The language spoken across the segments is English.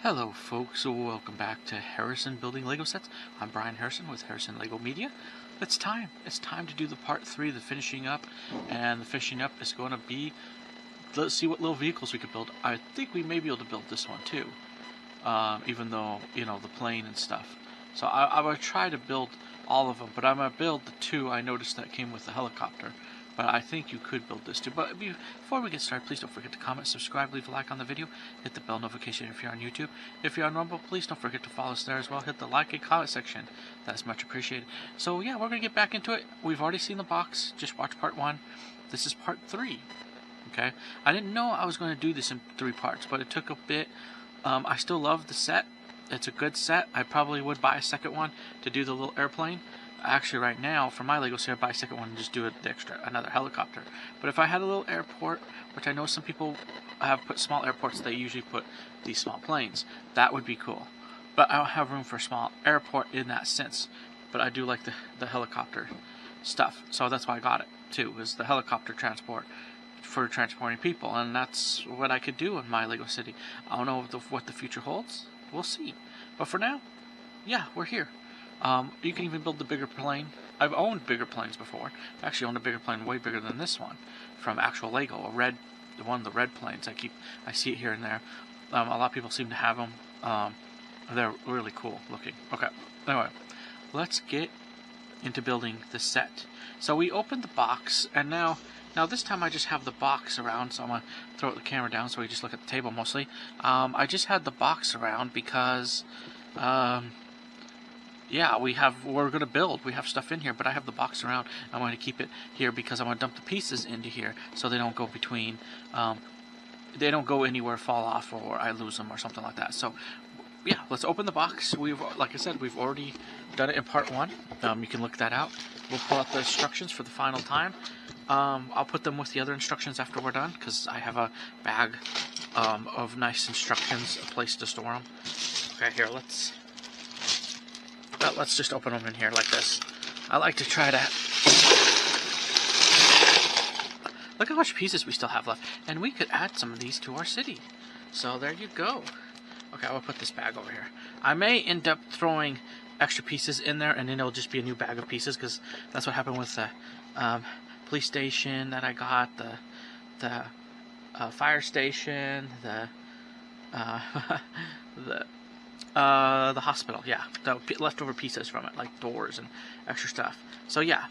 Hello folks, welcome back to Harrison Building Lego Sets. I'm Brian Harrison with Harrison Lego Media. It's time to do the part 3, the finishing up, and the finishing up is going to be, let's see what little vehicles we could build. I think we may be able to build this one too, even though, you know, the plane and stuff. So I'm going to try to build all of them, but I'm going to build the 2 I noticed that came with the helicopter. But I think you could build this too. But before we get started, please don't forget to comment, subscribe, leave a like on the video, hit the bell notification if you're on YouTube. If you're on Rumble, please don't forget to follow us there as well. Hit the like and comment section. That's much appreciated. So yeah, we're going to get back into it. We've already seen the box. Just watch part 1. This is part 3. Okay? I didn't know I was going to do this in 3 parts, but it took a bit. I still love the set. It's a good set. I probably would buy a second one to do the little airplane. Actually, right now, for my Lego set, I'd buy a second one and just do it the extra, another helicopter. But if I had a little airport, which I know some people have put small airports, they usually put these small planes. That would be cool. But I don't have room for a small airport in that sense. But I do like the helicopter stuff. So that's why I got it, too, is the helicopter transport for transporting people. And that's what I could do in my Lego city. I don't know what the future holds. We'll see. But for now, yeah, we're here. You can even build the bigger plane. I've owned bigger planes before. I actually owned a bigger plane way bigger than this one from actual Lego. One of the red planes. I see it here and there. A lot of people seem to have them. They're really cool looking. Okay. Anyway, let's get into building the set. So we opened the box, and now this time I just have the box around. So I'm gonna throw the camera down so we just look at the table mostly. I just had the box around because. Yeah, we're going to build. We have stuff in here, but I have the box around. I'm going to keep it here because I'm going to dump the pieces into here so they don't go between, they don't go anywhere, fall off, or I lose them or something like that. So, yeah, let's open the box. Like I said, we've already done it in part 1. You can look that out. We'll pull out the instructions for the final time. I'll put them with the other instructions after we're done because I have a bag of nice instructions, a place to store them. Okay, here, let's just open them in here like this. I like to try to... Look how much pieces we still have left. And we could add some of these to our city. So there you go. Okay, I'll put this bag over here. I may end up throwing extra pieces in there, and then it'll just be a new bag of pieces, because that's what happened with the police station that I got, the fire station, the hospital, yeah, the leftover pieces from it, like doors and extra stuff. So yeah,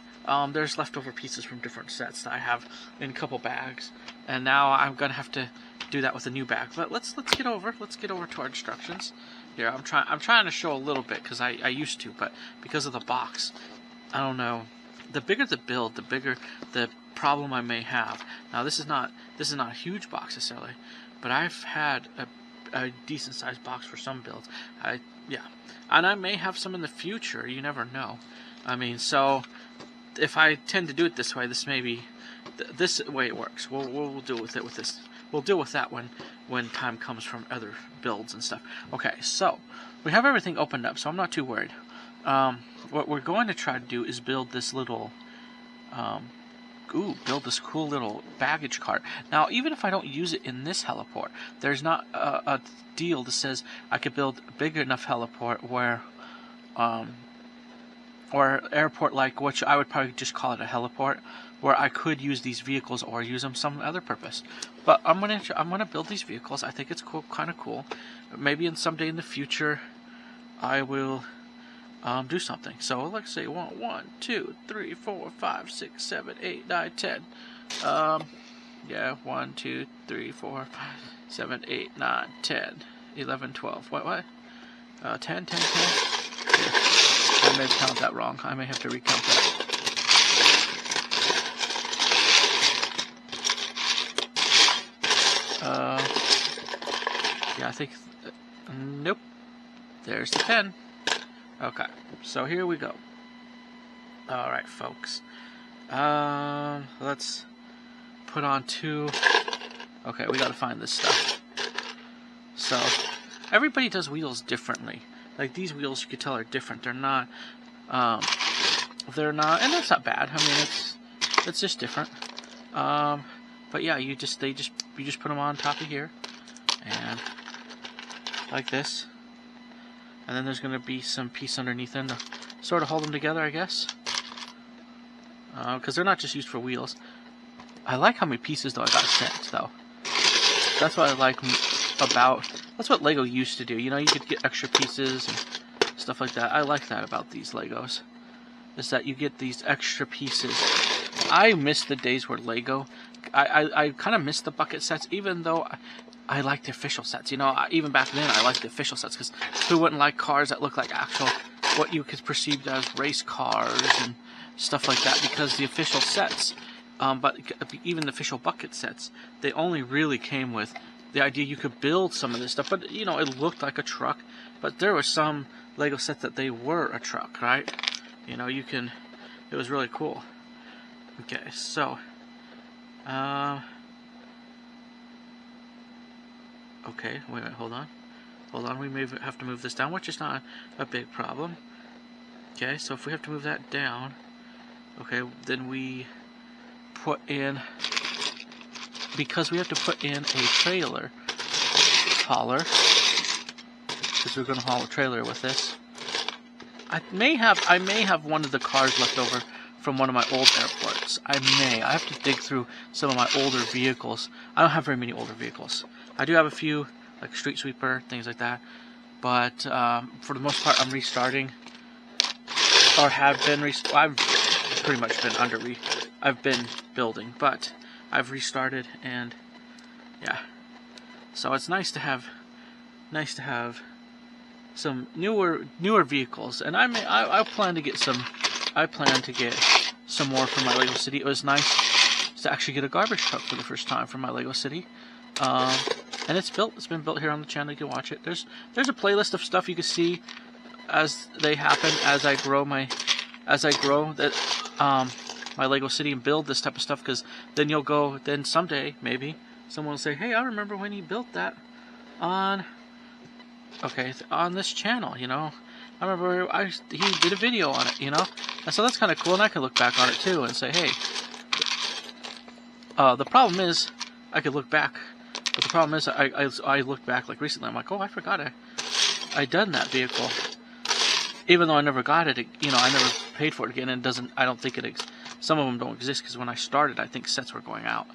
there's leftover pieces from different sets that I have in a couple bags, and now I'm gonna have to do that with a new bag. But let's get over to our instructions. Here, I'm trying to show a little bit because I used to, but because of the box, I don't know. The bigger the build, the bigger the problem I may have. Now this is not a huge box necessarily, but I've had a decent sized box for some builds. Yeah, and I may have some in the future. You never know. I mean, so if I tend to do it this way, this may be this way it works. We'll deal with it with this. We'll deal with that when time comes from other builds and stuff. Okay, so we have everything opened up, so I'm not too worried. What we're going to try to do is build this little build this cool little baggage cart. Now, even if I don't use it in this heliport, there's not a deal that says I could build a big enough heliport where, or airport like, which I would probably just call it a heliport, where I could use these vehicles or use them some other purpose. But I'm gonna build these vehicles. I think it's cool, kind of cool. Maybe someday in the future, I will. Do something. So let's say 1, 2, 3, 4, 5, 6, 7, 8, 9, 10. Yeah, 1, 2, 3, 4, 5, 7, 8, 9, 10, 11, 12. What? 10, 10, 10. I may count that wrong. I may have to recount that. Yeah, I think. Nope. There's the 10. Okay, so here we go. Alright, folks. Let's put on 2. Okay, we gotta find this stuff. So, everybody does wheels differently. Like, these wheels, you could tell, are different. They're not, and that's not bad. I mean, it's just different. But yeah, you just put them on top of here. And like this. And then there's going to be some piece underneath them to sort of hold them together, I guess. Because they're not just used for wheels. I like how many pieces, though, I got sent, though. That's what I like about... That's what Lego used to do. You know, you could get extra pieces and stuff like that. I like that about these Legos. Is that you get these extra pieces. I miss the days where Lego... I kind of miss the bucket sets, even though... I like the official sets. You know, even back then, I liked the official sets, because who wouldn't like cars that look like actual, what you could perceive as race cars and stuff like that, because the official sets, but even the official bucket sets, they only really came with the idea you could build some of this stuff, but, you know, it looked like a truck, but there were some Lego sets that they were a truck, right? You know, you can, it was really cool. Okay, so, okay, wait a minute, hold on. Hold on, we may have to move this down, which is not a big problem. Okay, so if we have to move that down, okay, then we put in, because we have to put in a trailer hauler, because we're going to haul a trailer with this. I may have one of the cars left over from one of my old airports. I have to dig through some of my older vehicles. I don't have very many older vehicles. I do have a few, like street sweeper, things like that. But for the most part, I'm restarting, or have been. I've pretty much been I've been building, but I've restarted, and yeah. So it's nice to have some newer vehicles, and I plan to get some. I plan to get some more from my Lego City. It was nice to actually get a garbage truck for the first time from my Lego City. And it's built. It's been built here on the channel. You can watch it. There's a playlist of stuff you can see as they happen, as I grow my Lego City and build this type of stuff. Because then someday maybe someone will say, "Hey, I remember when he built that on this channel." You know, I remember he did a video on it. You know, and so that's kind of cool. And I can look back on it too and say, "Hey." The problem is, I could look back. But the problem is, I looked back like recently. I'm like, oh, I forgot I done that vehicle, even though I never got it. You know, I never paid for it again. And I don't think some of them don't exist, because when I started, I think sets were going out,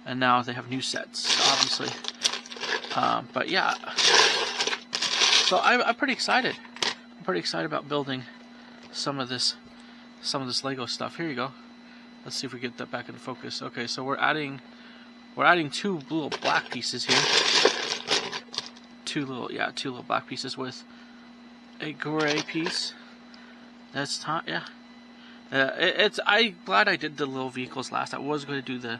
and now they have new sets, obviously. But yeah, so I'm pretty excited. I'm pretty excited about building some of this Lego stuff. Here you go. Let's see if we get that back into focus. Okay, so we're adding two little black pieces here. Two little black pieces with a gray piece. That's time, yeah. I'm glad I did the little vehicles last. I was going to do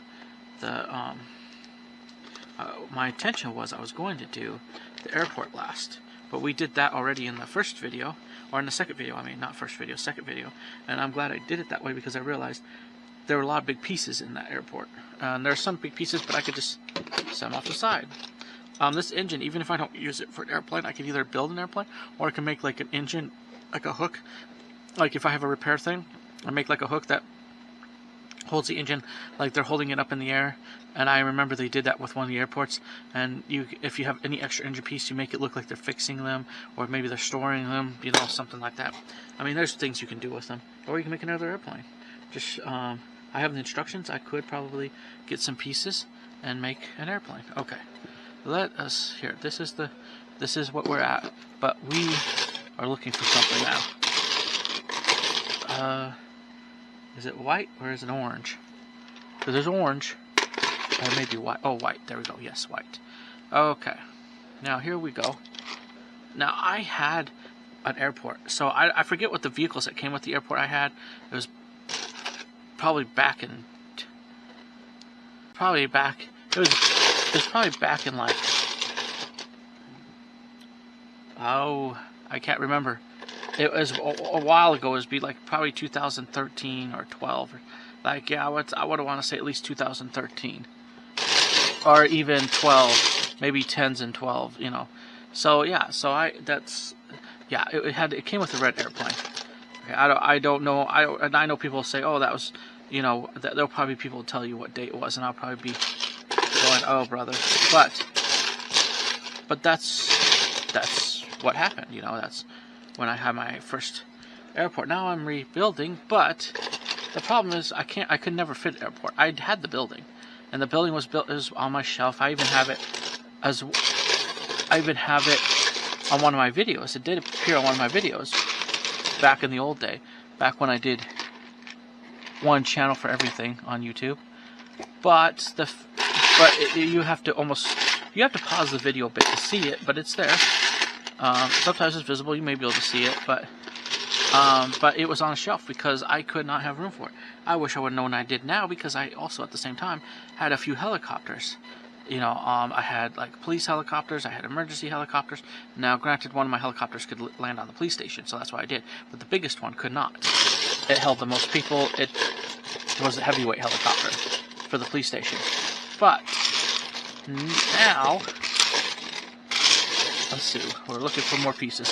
my intention was I was going to do the airport last, but we did that already in the first video, or in the second video. I mean, not first video, second video. And I'm glad I did it that way, because I realized there were a lot of big pieces in that airport. And there are some big pieces, but I could just set them off the side. This engine, even if I don't use it for an airplane, I can either build an airplane, or I can make like an engine, like a hook. Like if I have a repair thing, I make like a hook that holds the engine, like they're holding it up in the air. And I remember they did that with one of the airports. And if you have any extra engine piece, you make it look like they're fixing them, or maybe they're storing them, you know, something like that. I mean, there's things you can do with them. Or you can make another airplane. Just, I have the instructions. I could probably get some pieces and make an airplane. Okay, let us here. This is what we're at, but we are looking for something now. Is it white or is it orange? Because there's orange, or maybe white. Oh, white. There we go. Yes, white. Okay. Now here we go. Now I had an airport, so I forget what the vehicles that came with the airport I had. It was probably back in like, oh, I can't remember. It was a while ago. It would be like probably 2013 or 12, or like, yeah, I would want to say at least 2013, or even 12, maybe 10s and 12, you know. So yeah, it came with a red airplane. Okay, I don't know. I know people say, oh, that was, you know, there'll probably people tell you what date it was, and I'll probably be going, oh, brother. But that's that's what happened. You know, that's when I had my first airport. Now I'm rebuilding, but the problem is I could never fit an airport. I had the building, and the building was built on my shelf. I even have it on one of my videos. It did appear on one of my videos back in the old day, back when I did one channel for everything on YouTube. But you have to pause the video a bit to see it, but it's there. Sometimes it's visible. You may be able to see it, but it was on a shelf because I could not have room for it. I wish I would have known I did now, because I also at the same time had a few helicopters. You know, I had like police helicopters, I had emergency helicopters. Now, granted, one of my helicopters could land on the police station, so that's what I did. But the biggest one could not. It held the most people. It was a heavyweight helicopter for the police station. But now, let's see, we're looking for more pieces.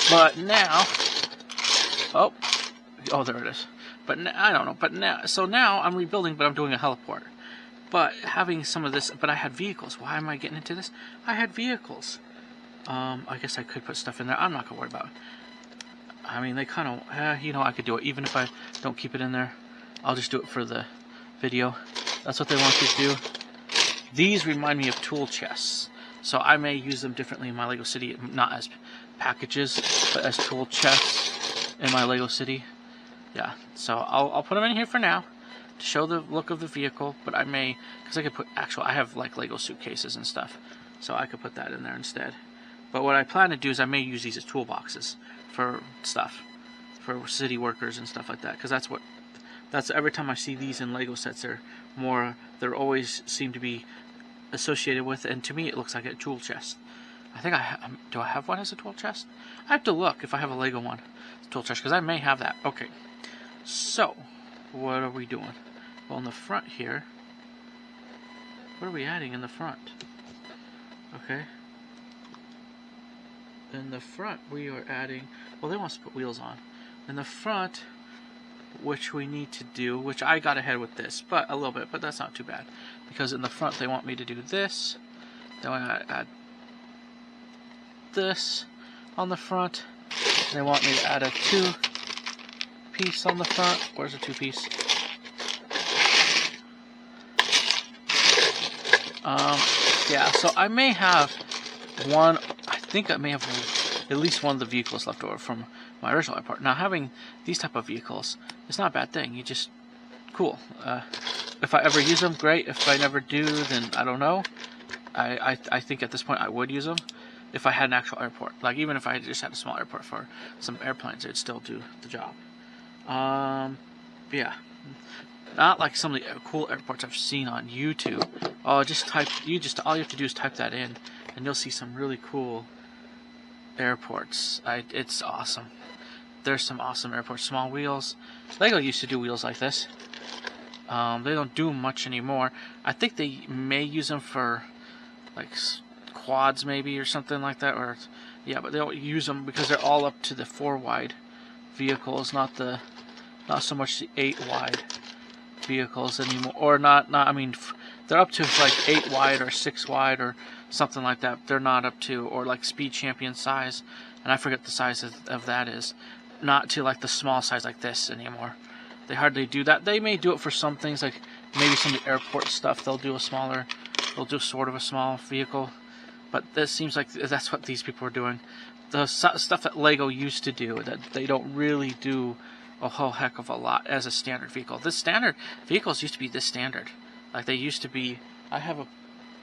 But now, oh, there it is. But I don't know. But now I'm rebuilding, but I'm doing a heliport. But having some of this, but I had vehicles. Why am I getting into this? I had vehicles. I guess I could put stuff in there. I'm not gonna worry about it. I mean, they kind of, you know, I could do it even if I don't keep it in there. I'll just do it for the video. That's what they want you to do. These remind me of tool chests, so I may use them differently in my Lego City, not as packages, but as tool chests in my Lego City. Yeah, so I'll put them in here for now to show the look of the vehicle, but I may, because I could put I have like Lego suitcases and stuff, so I could put that in there instead. But what I plan to do is I may use these as toolboxes for stuff, for city workers and stuff like that, because that's every time I see these in Lego sets, they're always seem to be associated with, and to me it looks like a tool chest. I think do I have one as a tool chest? I have to look if I have a Lego one, tool chest, because I may have that. Okay, so what are we doing? Well, in the front here, what are we adding in the front? Okay, in the front we are adding, well, they want us to put wheels on. In the front, which we need to do, which I got ahead with this, but a little bit, but that's not too bad, because in the front they want me to do this. They want to add this on the front. They want me to add a 2-piece on the front. Where's the 2-piece? Yeah, so I may have one. I think I may have at least one of the vehicles left over from my original airport. Now, having these type of vehicles, it's not a bad thing. You just, cool. If I ever use them, great. If I never do, then I don't know. I think at this point I would use them if I had an actual airport. Like, even if I just had a small airport for some airplanes, it'd still do the job. Yeah. Not like some of the cool airports I've seen on YouTube. Oh, all you have to do is type that in, and you'll see some really cool airports. It's awesome. There's some awesome airports. Small wheels. Lego used to do wheels like this. They don't do much anymore. I think they may use them for like quads maybe or something like that. Or yeah, but they don't use them because they're all up to the 4-wide vehicles, not so much the 8-wide vehicles anymore. Or not. I mean, they're up to like 8-wide or 6-wide or something like that. They're not up to, or like Speed Champion size, and I forget the size of that is. Not to like the small size like this anymore. They hardly do that. They may do it for some things, like maybe some of the airport stuff. They'll do sort of a small vehicle, but this seems like that's what these people are doing. The stuff that Lego used to do, that they don't really do a whole heck of a lot as a standard vehicle. The standard vehicles used to be this standard. Like they used to be. I have a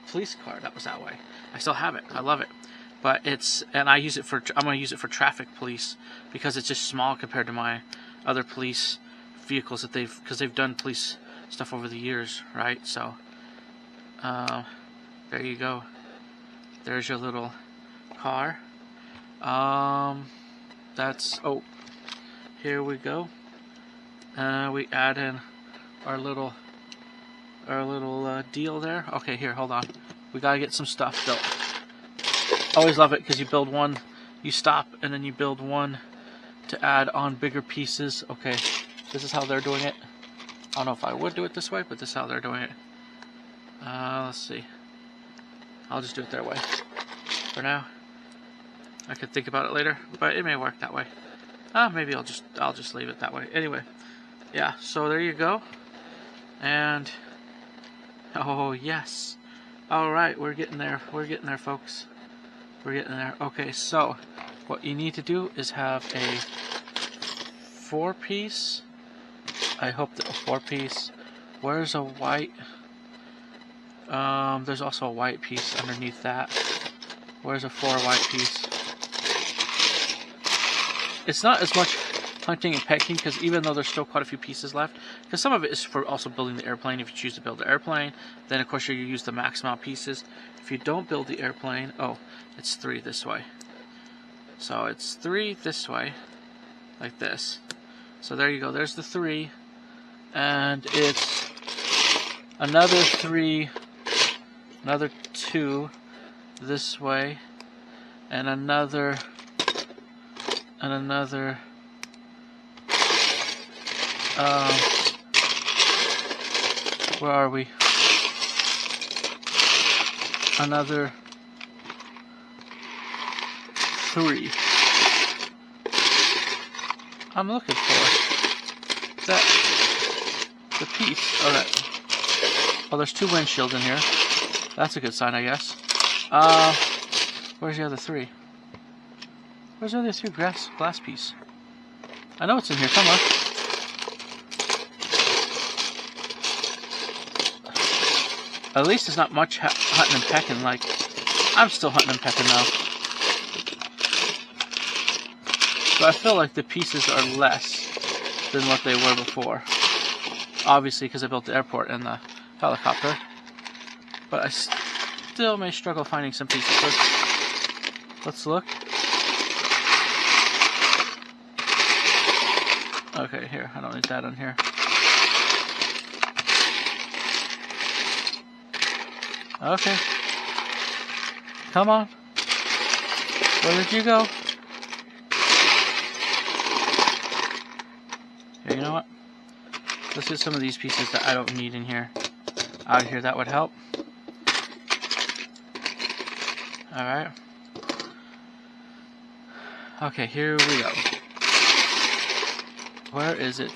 police car that was that way. I still have it. I love it. But and I use it for, I'm going to use it for traffic police because it's just small compared to my other police vehicles that because they've done police stuff over the years, right? So, there you go. There's your little car. Here we go. We add in our little deal there. Okay, here, hold on. We gotta get some stuff built. Always love it because you build one, you stop, and then you build one to add on bigger pieces. Okay, this is how they're doing it. I don't know if I would do it this way, but this is how they're doing it. Let's see. I'll just do it their way for now. I could think about it later, but it may work that way. Maybe I'll just leave it that way. Anyway, yeah. So there you go. And oh yes, all right, we're getting there. We're getting there, folks. We're getting there. Okay, so what you need to do is have a 4-piece. I hope that a 4-piece. Where's a white? There's also a white piece underneath that. Where's a 4 white piece? It's not as much hunting and pecking, because even though there's still quite a few pieces left, because some of it is for also building the airplane. If you choose to build the airplane, then of course you use the max amount of pieces. If you don't build the airplane, oh, it's 3 this way. So it's 3 this way, like this. So there you go, there's the 3. And it's another 3, another 2 this way, and another, where are we? Another 3. I'm looking for that, the piece. Oh, that. Oh, there's 2 windshields in here. That's a good sign, I guess. Where's the other 3? Where's the other 3 glass piece? I know it's in here somewhere. At least it's not much hunting and pecking. Like, I'm still hunting and pecking now. But I feel like the pieces are less than what they were before. Obviously, because I built the airport and the helicopter. But I still may struggle finding some pieces. Let's look. Okay, here. I don't need that on here. Okay. Come on. Where did you go? Okay, you know what? Let's get some of these pieces that I don't need in here out of here. That would help. Alright. Okay, here we go. Where is it?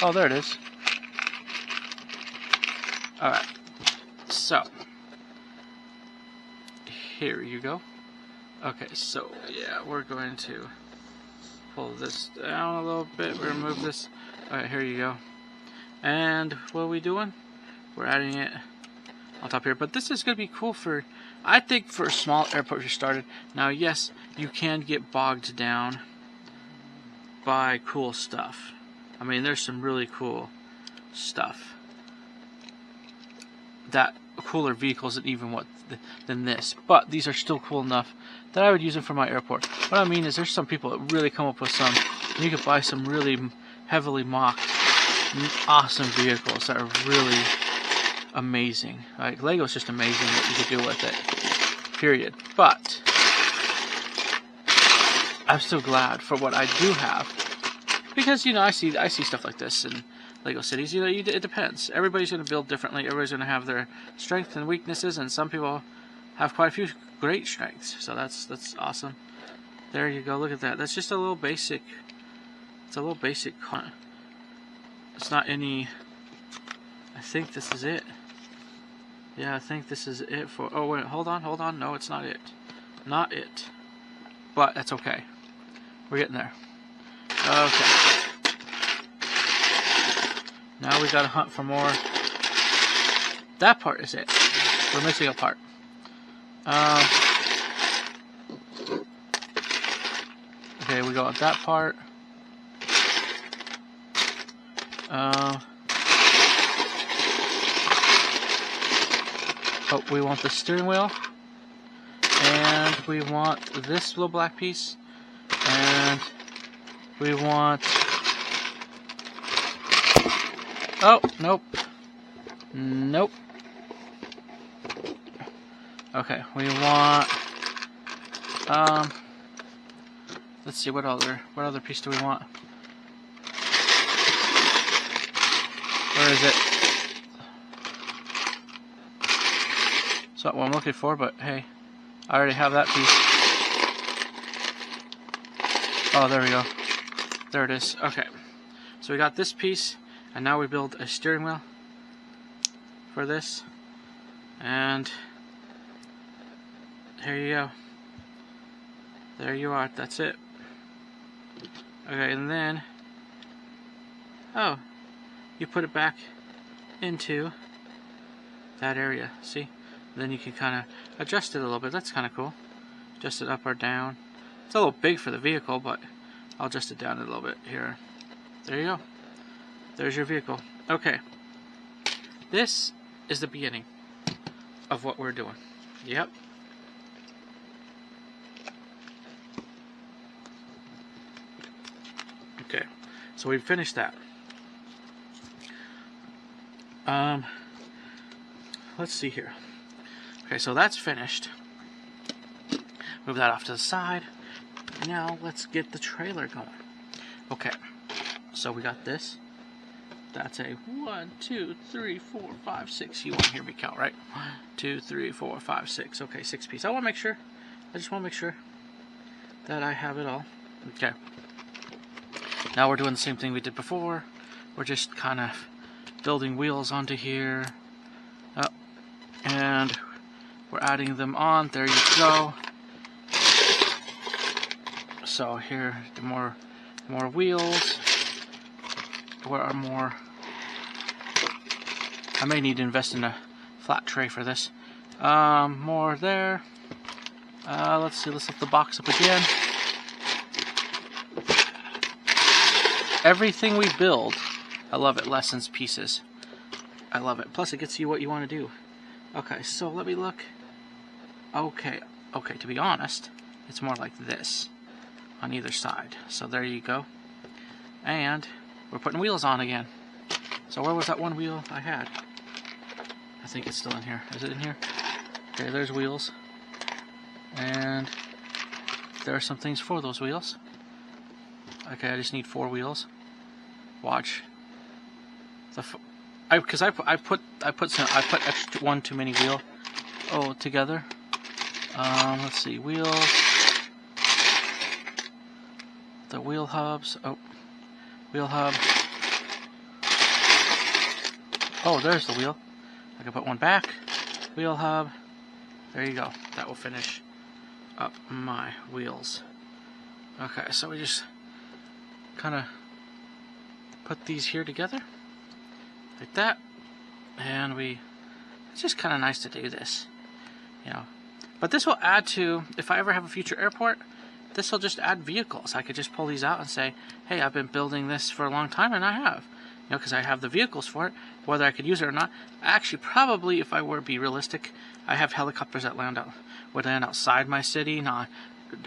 Oh, there it is. Alright. So. Here you go. Okay, so, yeah, we're going to pull this down a little bit, remove this. Alright, here you go. And what are we doing? We're adding it on top here. But this is going to be cool for, I think, for a small airport you started. Now, yes, you can get bogged down by cool stuff. I mean, there's some really cool stuff. That cooler vehicles than even than this. But these are still cool enough that I would use them for my airport. What I mean is there's some people that really come up with some, and you could buy some really heavily mocked, awesome vehicles that are really amazing. Like, Lego's just amazing what you could do with it. Period. But I'm still glad for what I do have. Because, you know, I see stuff like this in Lego cities. You know, it depends. Everybody's going to build differently. Everybody's going to have their strengths and weaknesses, and some people have quite a few great strengths. So that's awesome. There you go. Look at that. That's just a little basic. It's a little basic. It's not any. I think this is it. Yeah, I think this is it for. Oh wait, hold on. No, it's not it. Not it. But that's okay. We're getting there. Okay. Now we gotta hunt for more. That part is it. We're missing a part. Okay, we got that part. Oh, we want the steering wheel. And we want this little black piece. And we want... Oh, nope. Nope. Okay, we want... let's see, what other piece do we want? Where is it? It's not what I'm looking for, but hey, I already have that piece. Oh, there we go. There it is. Okay. So we got this piece, and now we build a steering wheel for this. And here you go. There you are. That's it. Okay, and then, oh, you put it back into that area. See? Then you can kind of adjust it a little bit. That's kind of cool. Adjust it up or down. It's a little big for the vehicle, but I'll adjust it down a little bit here. There you go. There's your vehicle. Okay. This is the beginning of what we're doing. Yep. Okay. So we finished that. Let's see here. Okay, so that's finished. Move that off to the side. Now let's get the trailer going. Okay, so we got this. That's a 1, 2, 3, 4, 5, 6. You won't hear me count, right? 1, 2, 3, 4, 5, 6. Okay, 6 piece. I want to make sure. I just want to make sure that I have it all. Okay. Now we're doing the same thing we did before. We're just kind of building wheels onto here. Oh, and we're adding them on. There you go. So here, the more wheels. Where are more? I may need to invest in a flat tray for this. More there. Let's see. Let's lift the box up again. Everything we build, I love it. Lessens pieces. I love it. Plus, it gets you what you want to do. Okay, so let me look. Okay. To be honest, it's more like this on either side. So there you go. And we're putting wheels on again. So where was that one wheel I had? I think it's still in here. Is it in here? Okay, there's wheels. And there are some things for those wheels. Okay, I just need 4 wheels. Watch. Because I put extra one too many wheel together. Let's see, wheels. The wheel hubs. Oh, wheel hub. Oh, there's the wheel. I can put one back. Wheel hub. There you go. That will finish up my wheels. Okay, so we just kind of put these here together like that, and it's just kind of nice to do this, you know. But this will add to, if I ever have a future airport, this will just add vehicles. I could just pull these out and say, hey, I've been building this for a long time, and I have, you know, because I have the vehicles for it. Whether I could use it or not, actually, probably, if I were to be realistic, I have helicopters that would land outside my city, not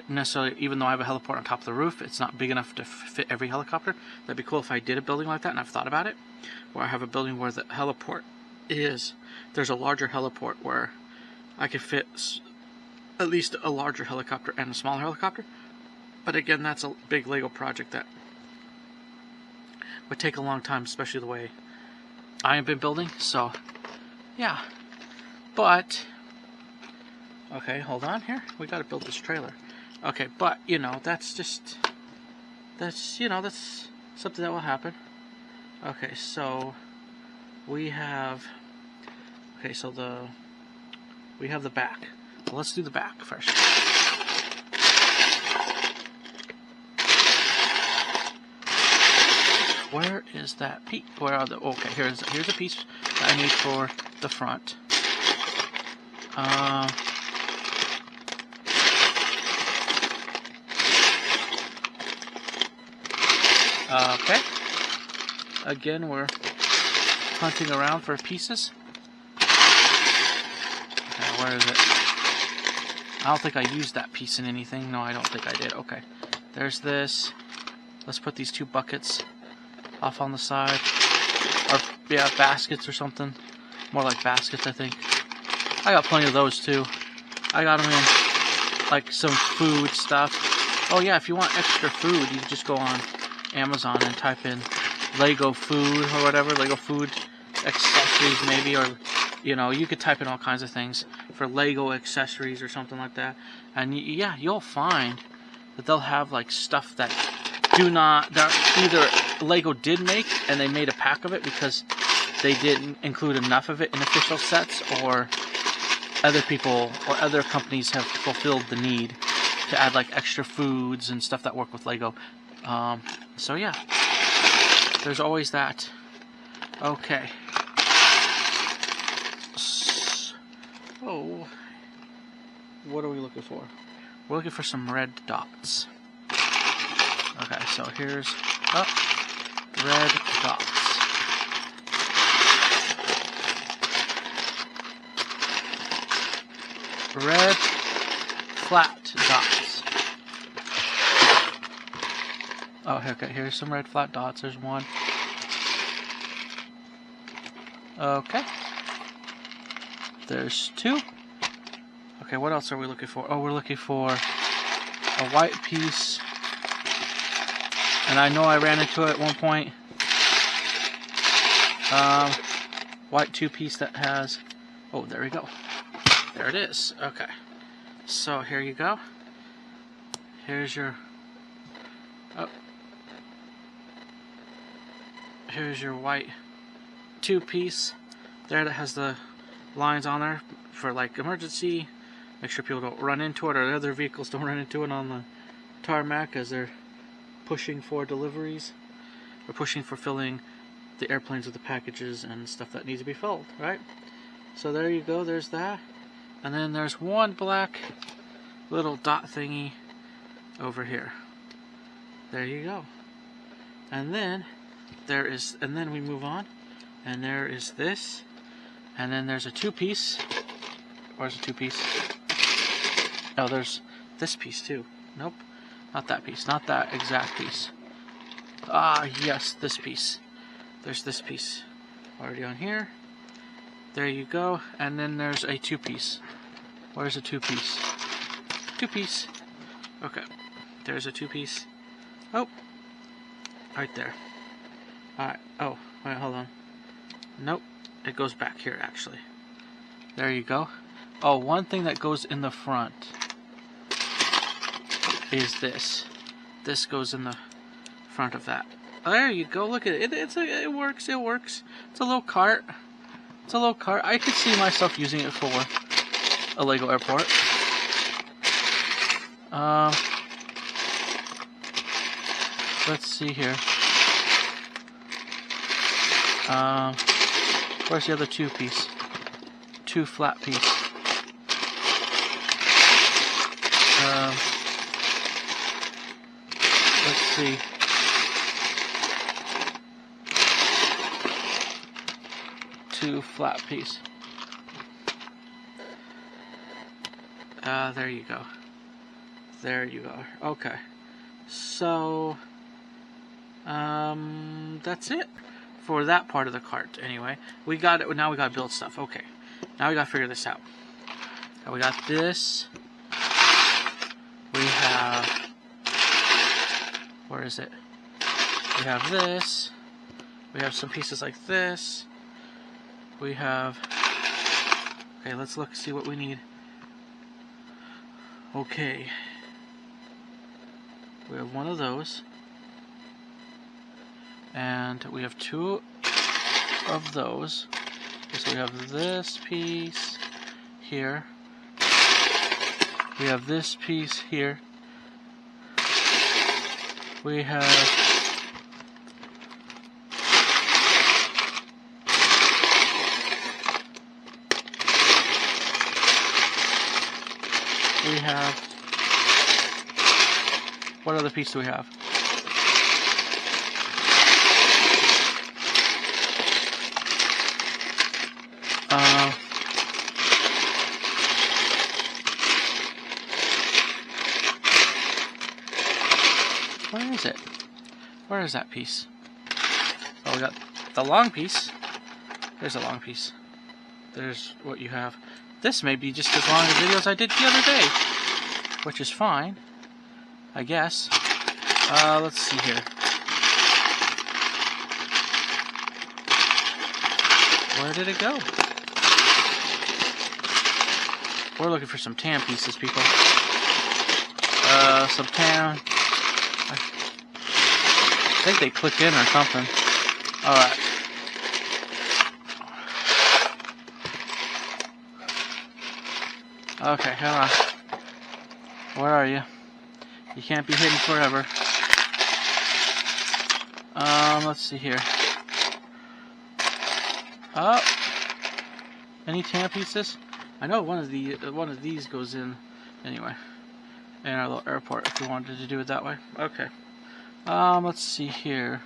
necessarily, even though I have a heliport on top of the roof, it's not big enough to fit every helicopter. That'd be cool if I did a building like that, and I've thought about it, where I have a building where the heliport there's a larger heliport where I could fit at least a larger helicopter and a smaller helicopter. But again, that's a big Lego project that would take a long time, especially the way I have been building. So yeah, but okay, hold on here, we got to build this trailer. Okay, but you know, that's something that will happen. Okay, so we have we have the back. Well, let's do the back first. Where is that piece? Where are the? Okay, here's a piece that I need for the front. Okay. Again, we're hunting around for pieces. Okay, where is it? I don't think I used that piece in anything. No, I don't think I did. Okay. There's this. Let's put these 2 buckets off on the side. Or, yeah, baskets or something. More like baskets, I think. I got plenty of those, too. I got them in, like, some food stuff. Oh, yeah, if you want extra food, you can just go on Amazon and type in Lego food or whatever, Lego food accessories maybe, or You know, you could type in all kinds of things for Lego accessories or something like that, and yeah, you'll find that they'll have like stuff that either Lego did make and they made a pack of it because they didn't include enough of it in official sets, or other people or other companies have fulfilled the need to add like extra foods and stuff that work with Lego. So yeah, there's always that. Okay. So, what are we looking for? We're looking for some red dots. Okay, so here's red dots. Red flat dots. Oh, okay, here's some red flat dots. There's one. Okay. There's two. Okay, what else are we looking for? Oh, we're looking for a white piece. And I know I ran into it at one point. White 2-piece that has... Oh, there we go. There it is. Okay. So here you go. Here's your... Oh. Here's your white 2-piece there that has the lines on there for like emergency. Make sure people don't run into it, or other vehicles don't run into it on the tarmac as they're pushing for deliveries, or pushing for filling the airplanes with the packages and stuff that needs to be filled, right? So there you go, there's that. And then there's one black little dot thingy over here. There you go. And then then we move on, and there is this, and then there's a 2-piece. Where's the 2-piece? Oh, there's this piece too. Nope, not that piece, not that exact piece. Ah, yes, this piece. There's this piece already on here. There you go. And then there's a 2-piece. Where's a 2-piece? 2-piece. Okay, there's a 2-piece. Oh, right there. Alright, oh, wait, hold on. Nope, it goes back here actually. There you go. Oh, one thing that goes in the front is this. This goes in the front of that. There you go. Look at it. It works. It works. It's a little cart. It's a little cart. I could see myself using it for a Lego airport. Let's see here. Where's the other 2-piece? 2 flat piece. Let's see. Two flat piece. There you go. There you are. Okay. So, that's it for that part of the cart. Anyway, we got it. Now we got to build stuff. Okay. Now we got to figure this out. Now we got this. We have. Where is it? We have this. We have some pieces like this. We have. Okay, let's look, see what we need. Okay. We have one of those. And we have 2 of those. Okay, so we have this piece here. We have this piece here. We have what other piece do we have? Where is it? Where is that piece? Oh, we got the long piece. There's a long piece. There's what you have. This may be just as long as videos I did the other day, which is fine, I guess. Let's see here. Where did it go? We're looking for some tan pieces, people. Some tan. I think they click in or something. Alright. Okay, hold on. Where are you? You can't be hidden forever. Let's see here. Oh, any tan pieces? I know one of these goes in anyway. In our little airport, if we wanted to do it that way. Okay. Let's see here.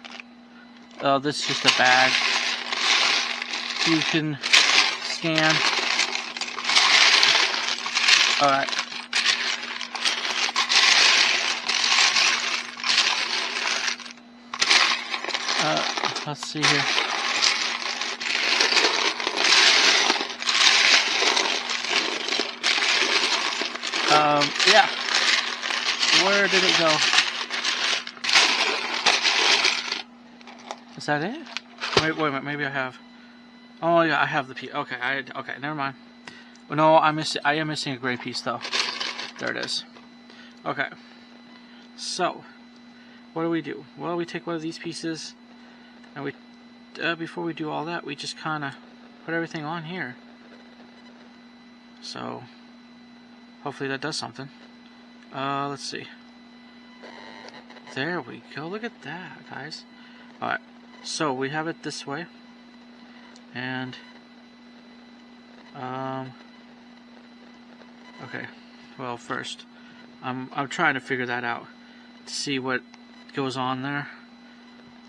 Oh, this is just a bag. You can scan. Alright. Let's see here. Yeah. Where did it go? Is that it? Wait a minute. Maybe I have. Oh yeah, I have the piece. Okay, okay. Never mind. No, I am missing a gray piece though. There it is. Okay. So, what do? Well, we take one of these pieces, and we, before we do all that, we just kind of put everything on here. So, hopefully that does something. Let's see. There we go. Look at that, guys. Alright. So, we have it this way. And, okay. Well, first, I'm trying to figure that out. To see what goes on there.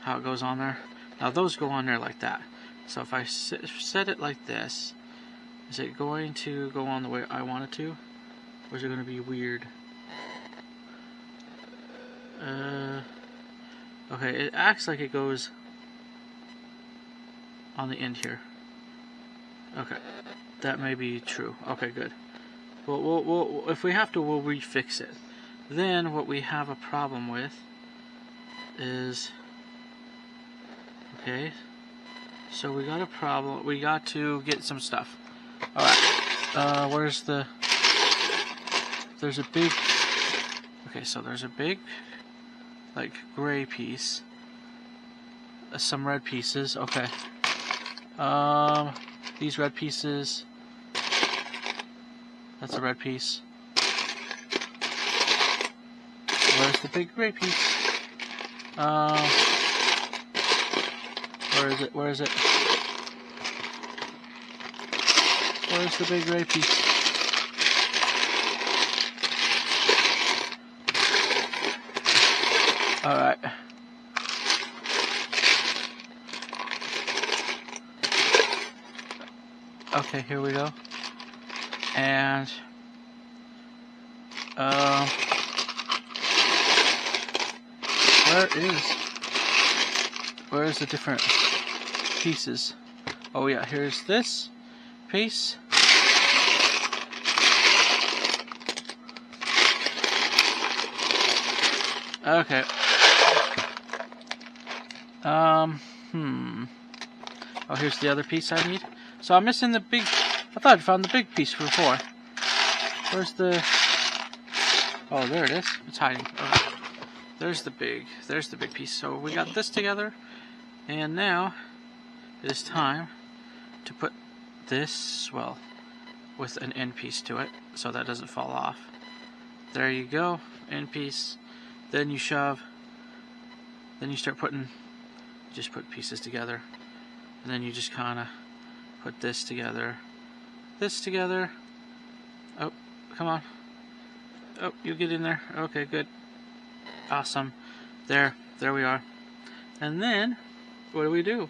How it goes on there. Now, those go on there like that. So, if I set it like this, is it going to go on the way I want it to? Or is it going to be weird? Okay, it acts like it goes on the end here. Okay, that may be true. Okay, good. Well, if we have to, we'll refix it. Then what we have a problem with is, okay, so we got a problem. We got to get some stuff. All right. Where's the? There's a big. Okay, so there's a big, like, gray piece. Some red pieces. Okay. These red pieces. That's a red piece. Where's the big gray piece? Where is it? Where is it? Where's the big gray piece? Alright. Okay, here we go. And where is the different pieces? Oh yeah, here's this piece. Okay. Oh, here's the other piece I need. So I'm missing the big. I thought I found the big piece before. Where's the? Oh, there it is. It's hiding. Okay. There's the big piece. So we got this together, and now it is time to put this, well, with an end piece to it, so that doesn't fall off. There you go, end piece. Then you shove. Then you start putting. Just put pieces together, and then you just kind of put this together. This together. Oh, come on. Oh, you get in there. Okay, good. Awesome. There we are. And then, what do?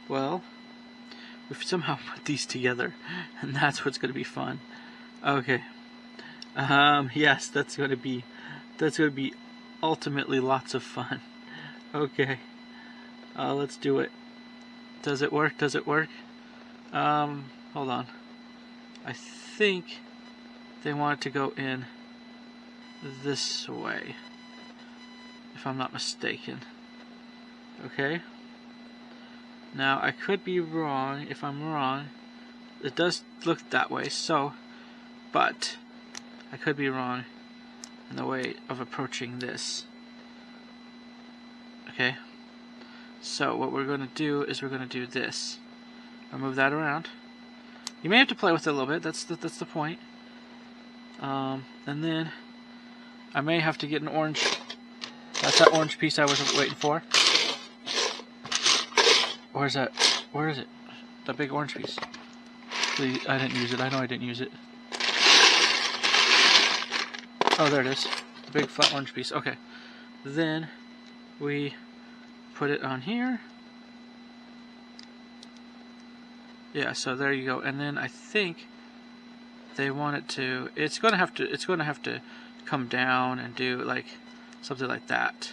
Well, we've somehow put these together, and that's what's going to be fun. Okay. Yes, that's going to be ultimately lots of fun. Okay. Let's do it. Does it work? Does it work? Hold on. I think they want it to go in this way, if I'm not mistaken. Okay. Now, I could be wrong. If I'm wrong, it does look that way. So, but I could be wrong in the way of approaching this. Okay, so what we're going to do is we're going to do this. I'll move that around. You may have to play with it a little bit. That's the point. And then I may have to get an orange. That's that orange piece I was waiting for. Where's that? Where is it? That big orange piece. Please, I didn't use it. I know I didn't use it. Oh, there it is. The big flat orange piece. Okay. Then we put it on here. Yeah, so there you go. And then I think they want it to. It's going to have to come down and do like something like that,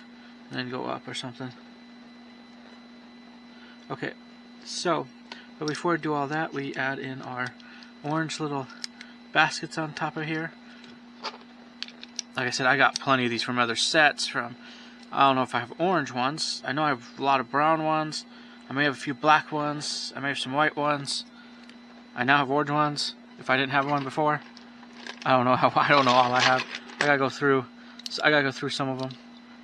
and then go up or something. Okay, so but before we do all that, we add in our orange little baskets on top of here. Like I said, I got plenty of these from other sets. I don't know if I have orange ones. I know I have a lot of brown ones. I may have a few black ones. I may have some white ones. I now have orange ones. If I didn't have one before, I don't know all I have. I gotta go through some of them,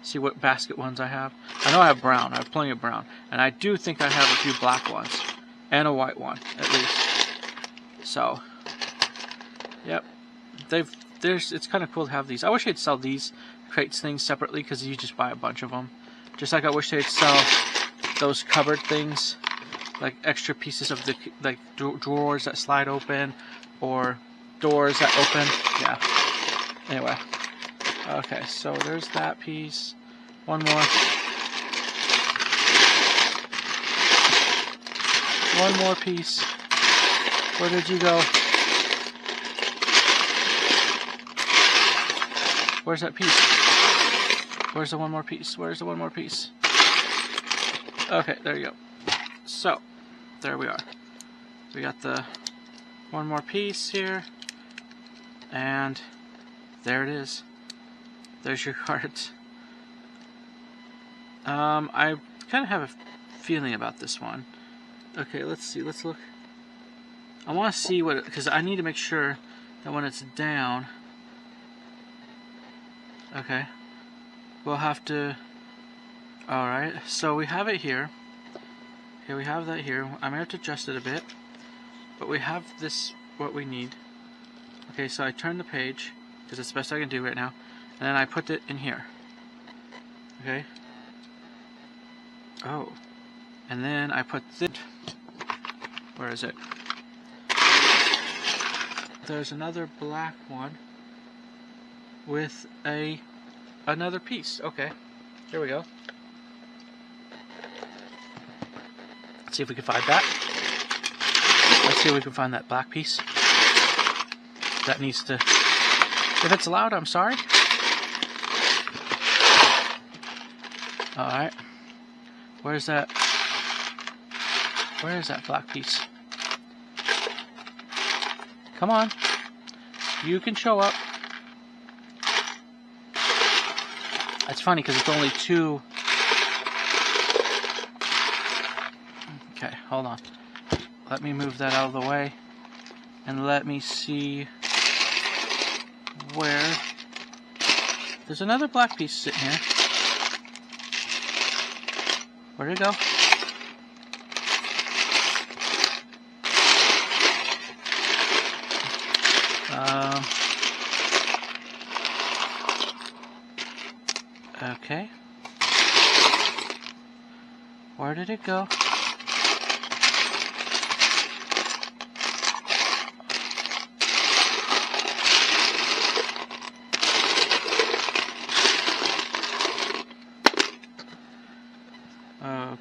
see what basket ones I have. I know I have brown. I have plenty of brown, and I do think I have a few black ones and a white one at least. So, yep, it's kind of cool to have these. I wish they'd sell these crates things separately because you just buy a bunch of them. Just like I wish they'd sell those cupboard things, like extra pieces of the drawers that slide open or doors that open. Yeah. Anyway. Okay, so there's that piece. One more. One more piece. Where did you go? Where's that piece? Where's the one more piece? Where's the one more piece? Okay, there you go. So, there we are. We got the one more piece here. And there it is. There's your cards. I kind of have a feeling about this one. Okay, let's see. Let's look. I want to see what, because I need to make sure that when it's down. Okay. We'll have to. Alright, so we have it here. Okay, we have that here. I may have to adjust it a bit. But we have this, what we need. Okay, so I turn the page, because it's the best I can do right now. And then I put it in here. Okay. Oh. And then I put this. Where is it? There's another black one with another piece. Okay. Here we go. Let's see if we can find that. Let's see if we can find that black piece. That needs to. If it's loud, I'm sorry. Alright. Where's that? Where is that black piece? Come on. You can show up. It's funny because it's only two. Okay, hold on. Let me move that out of the way. And let me see where. There's another black piece sitting here. Where'd it go? Okay. Where did it go?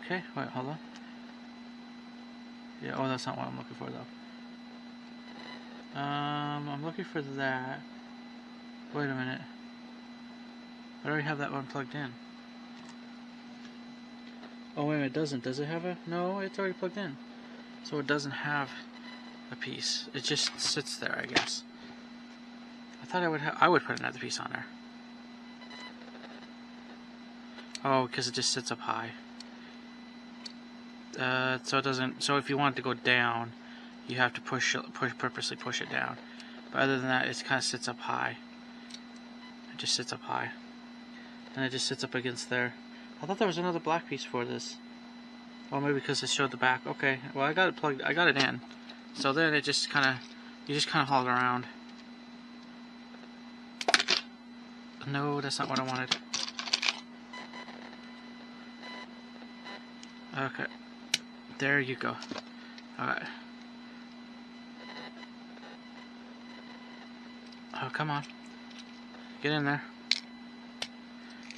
Okay, wait, hold on. Yeah, oh, that's not what I'm looking for, though. I'm looking for that. Wait a minute. I already have that one plugged in. Oh, wait a minute, it doesn't. Does it have a... No, it's already plugged in. So it doesn't have a piece. It just sits there, I guess. I thought I would put another piece on there. Oh, because it just sits up high. So it doesn't. So if you want it to go down, you have to purposely push it down. But other than that, it kind of sits up high. It just sits up high. And it just sits up against there. I thought there was another black piece for this. Well, maybe because it showed the back. Okay, well I got it plugged, I got it in. So then it just kind of, you just kind of haul it around. No, that's not what I wanted. Okay, there you go. Alright. Oh, come on. Get in there.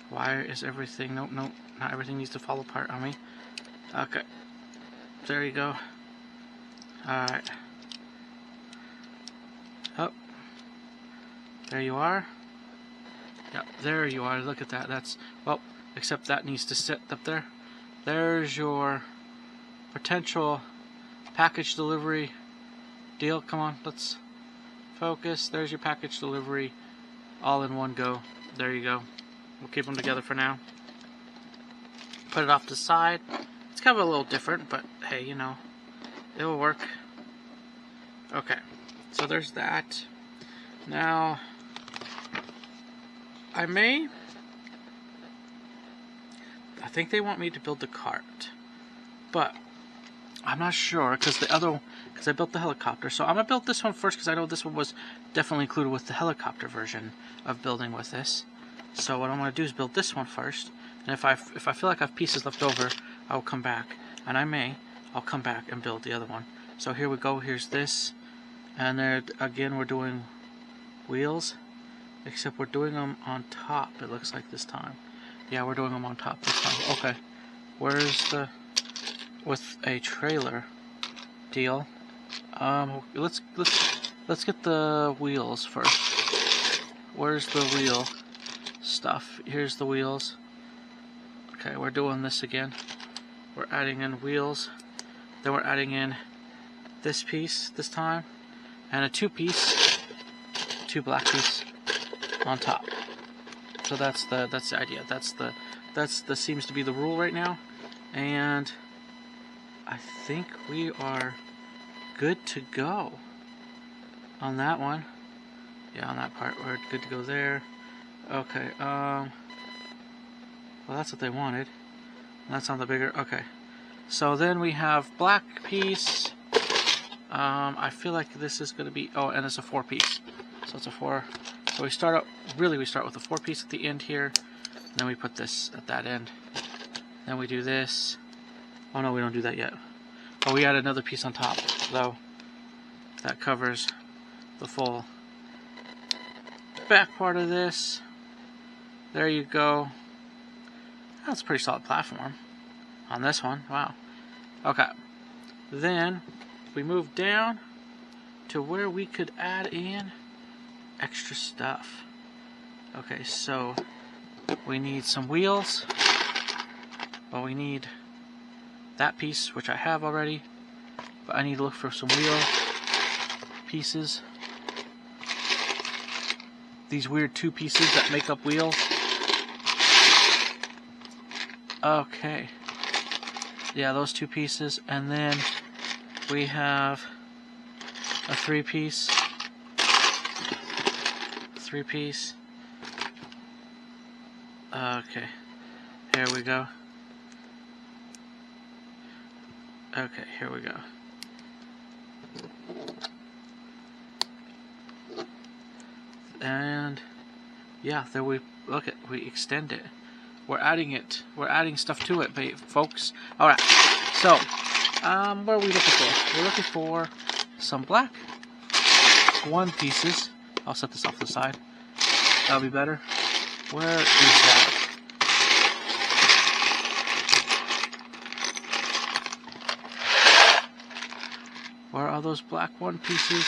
Why is everything... Nope, nope. Not everything needs to fall apart on me. Okay. There you go. Alright. Oh. There you are. Yeah, there you are. Look at that. That's... Well, except that needs to sit up there. There's your potential package delivery deal. Come on, let's focus. There's your package delivery all in one go. There you go. We'll keep them together for now. Put it off to the side. It's kind of a little different, but hey, you know, it'll work. Okay, so there's that. Now, I think they want me to build the cart, but I'm not sure because I built the helicopter. So I'm gonna build this one first because I know this one was definitely included with the helicopter version of building with this. So what I'm gonna do is build this one first, and if I feel like I have pieces left over, I'll come back, and I'll come back and build the other one. So here we go. Here's this, and there again we're doing wheels, except we're doing them on top. It looks like this time. Yeah, we're doing them on top this time. Okay, where's the with a trailer deal? Let's get the wheels first. Where's the wheel stuff? Here's the wheels. Okay, we're doing this again. We're adding in wheels. Then we're adding in this piece this time, and a two black piece on top. So that's the idea. That's the seems to be the rule right now, and I think we are good to go on that one. Yeah, on that part we're good to go there. Okay. Well, that's what they wanted. That's on the bigger. Okay. So then we have black piece. I feel like this is going to be. Oh, and it's a 4-piece. So it's a 4. So we start with a 4-piece at the end here, and then we put this at that end. Then we do this. Oh no, we don't do that yet. Oh, we add another piece on top, though. That covers the full back part of this. There you go. That's a pretty solid platform on this one. Wow. Okay. Then we move down to where we could add in extra stuff. Okay, so we need some wheels. Well, we need that piece, which I have already, but I need to look for some wheel pieces. These weird 2 pieces that make up wheels. Okay. Yeah, those 2 pieces, and then we have a 3-piece. 3-piece. Okay, here we go. Okay, here we go. And yeah, there we look at we extend it. We're adding it. We're adding stuff to it, folks. All right. So, what are we looking for? We're looking for some black 1 pieces. I'll set this off to the side. That'll be better. Where is that? Where are those black 1 pieces?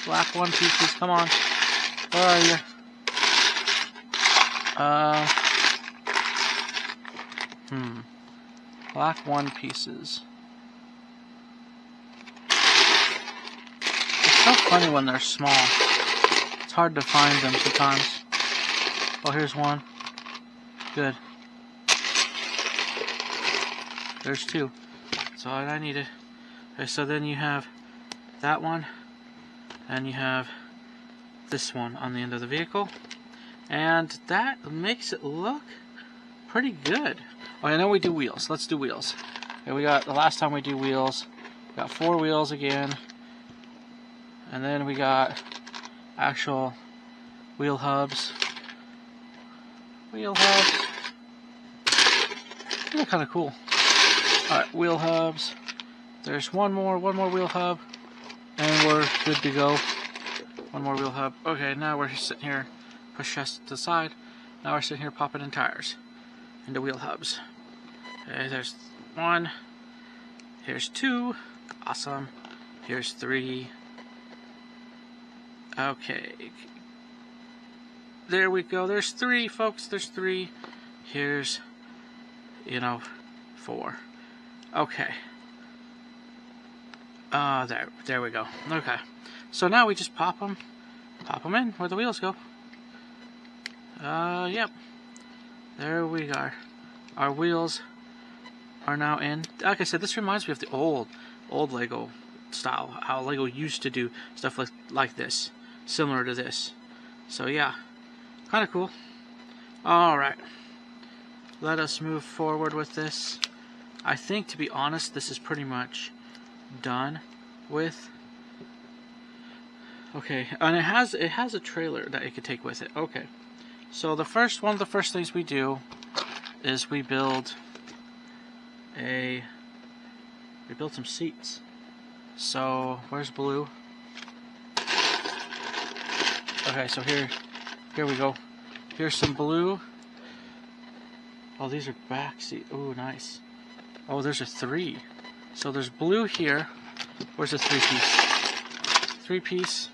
Black 1 pieces, come on. Where are you? Black 1 pieces. It's so funny when they're small. It's hard to find them sometimes. Oh, here's one. Good. There's 2. That's all I needed. Okay, so then you have that one, and you have this one on the end of the vehicle, and that makes it look pretty good. Oh, I know we do wheels. Let's do wheels. Okay, we got the last time we do wheels, we got 4 wheels again, and then we got actual wheel hubs. Wheel hubs. They're kind of cool. Alright, wheel hubs. There's one more wheel hub, and we're good to go. One more wheel hub. Okay, now we're sitting here, push chest to the side. Now we're sitting here popping in tires into wheel hubs. Okay, there's 1. Here's 2. Awesome. Here's 3. Okay. There we go. There's 3, folks. There's 3. Here's, 4. Okay. There we go. Okay. So now we just pop them in where the wheels go. Yep. There we are. Our wheels are now in. Like I said, this reminds me of the old Lego style. How Lego used to do stuff like this, similar to this. So yeah, kind of cool. All right. Let us move forward with this. I think, to be honest, this is pretty much done with. Okay, and it has a trailer that it could take with it. Okay, so one of the first things we do is we build some seats. So where's blue? Okay, so here we go. Here's some blue. Oh, these are back seat. Oh, nice. Oh, there's a 3. So there's blue here. Where's the 3-piece? 3-piece.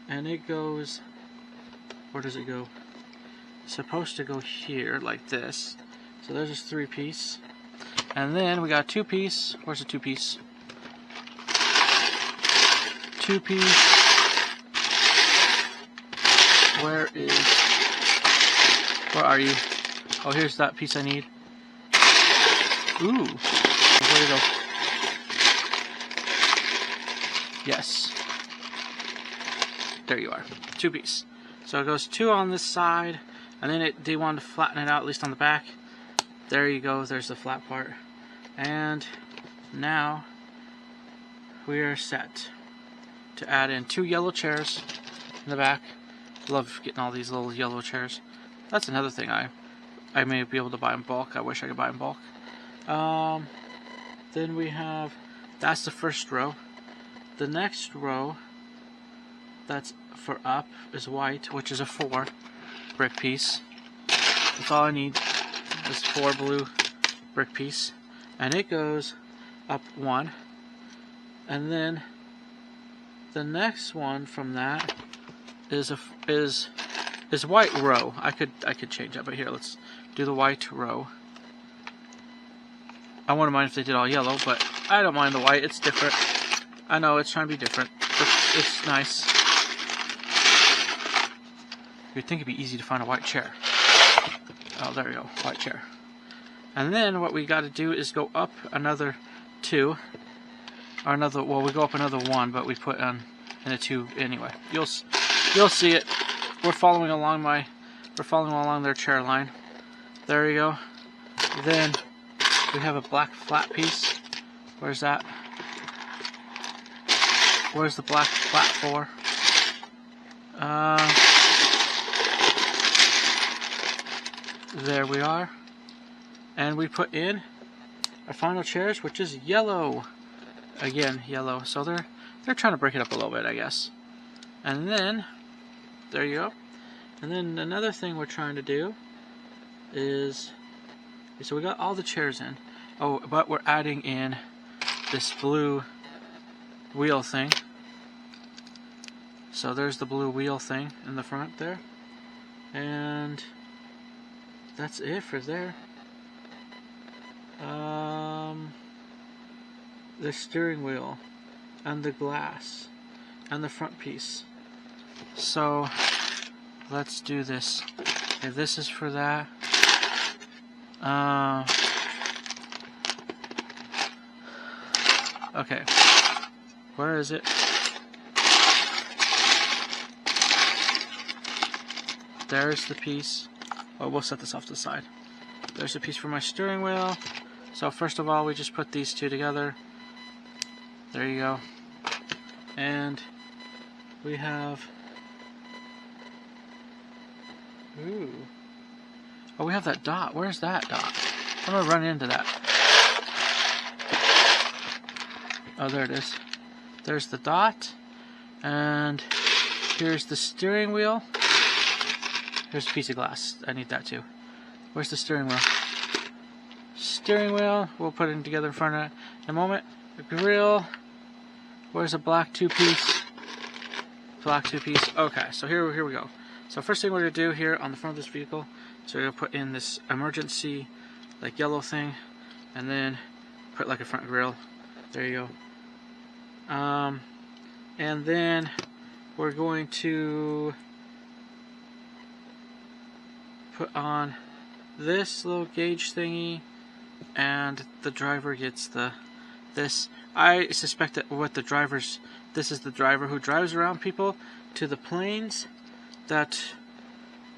And it goes, where does it go? It's supposed to go here, like this. So there's this 3-piece. And then we got 2-piece. Where's the 2-piece? 2-piece. Where are you? Oh, here's that piece I need. Ooh. Where'd it go? Yes. There you are. 2-piece. So it goes 2 on this side, and then they wanted to flatten it out, at least on the back. There you go. There's the flat part. And now we are set to add in 2 yellow chairs in the back. Love getting all these little yellow chairs. That's another thing I may be able to buy in bulk. I wish I could buy in bulk. Then we have, that's the first row. The next row that's for up is white, which is a 4 brick piece. That's all I need. This 4 blue brick piece, and it goes up 1. And then the next one from that is white row. I could change that, but here, let's do the white row. I wouldn't mind if they did all yellow, but I don't mind the white. It's different. I know it's trying to be different, but it's nice. You'd think it'd be easy to find a white chair. Oh, there we go, white chair. And then what we got to do is go up another 2, or another. Well, we go up another 1, but we put in a 2 anyway. You'll see it. We're following along their chair line. There you go. Then we have a black flat piece. Where's that? Where's the black flat for? There we are. And we put in our final chairs, which is yellow. Again, yellow. So they're trying to break it up a little bit, I guess. And then, there you go. And then another thing we're trying to do is, so we got all the chairs in. Oh, but we're adding in this blue wheel thing. So there's the blue wheel thing in the front there. And that's it for there. The steering wheel and the glass and the front piece. So let's do this. Okay, this is for that. Okay. Where is it? There's the piece. Oh, we'll set this off to the side. There's a piece for my steering wheel. So first of all, we just put these two together. There you go. And we have... Ooh. Oh, we have that dot. Where's that dot? I'm going to run into that. Oh, there it is. There's the dot. And here's the steering wheel. Here's a piece of glass. I need that too. Where's the steering wheel? Steering wheel. We'll put it together in front of it in a moment. The grill. Where's a black two-piece? Black two-piece. Okay, so here we go. So first thing we're going to do here on the front of this vehicle, so we're going to put in this emergency like yellow thing, and then put like a front grill. There you go. And then we're going to put on this little gauge thingy, and the driver gets this. I suspect that what the driver's, this is the driver who drives around people to the planes that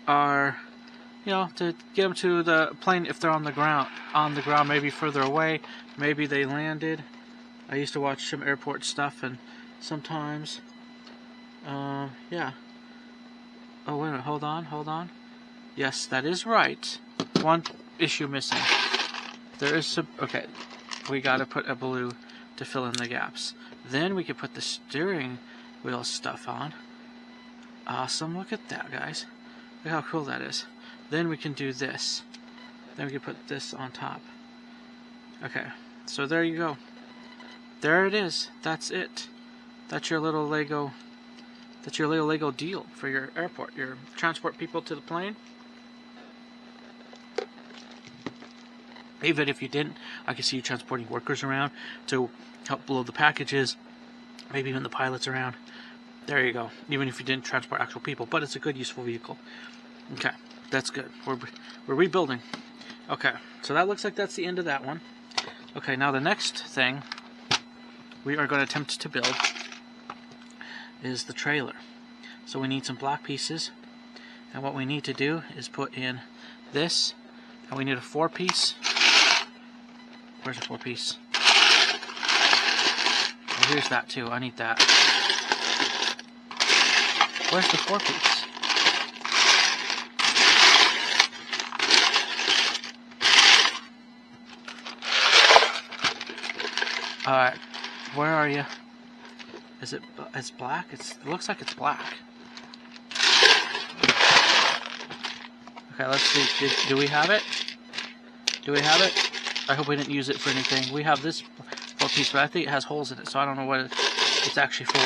are, you know, to get them to the plane if they're on the ground, maybe further away, maybe they landed. I used to watch some airport stuff, and sometimes, yeah. Oh, wait a minute, hold on. Yes, that is right. One issue missing. There is some, okay, we gotta put a blue to fill in the gaps. Then we can put the steering wheel stuff on. Awesome, look at that, guys. Look how cool that is. Then we can do this. Then we can put this on top. Okay, so there you go. There it is. That's it. That's your little Lego. That's your little Lego deal for your airport. Your transport people to the plane. Even if you didn't, I can see you transporting workers around to help load the packages. Maybe even the pilots around. There you go. Even if you didn't transport actual people, but it's a good, useful vehicle. Okay, that's good. We're rebuilding. Okay, so that looks like that's the end of that one. Okay, now the next thing we are going to attempt to build is the trailer. So we need some black pieces, and what we need to do is put in this, and we need a 4-piece. Where's a 4-piece? Oh, here's that too. I need that. Where's the 4-piece? Alright, where are you? Is it? It's black? It looks like it's black. Okay, let's see. Do we have it? Do we have it? I hope we didn't use it for anything. We have this 4-piece, but I think it has holes in it, so I don't know what it's actually for.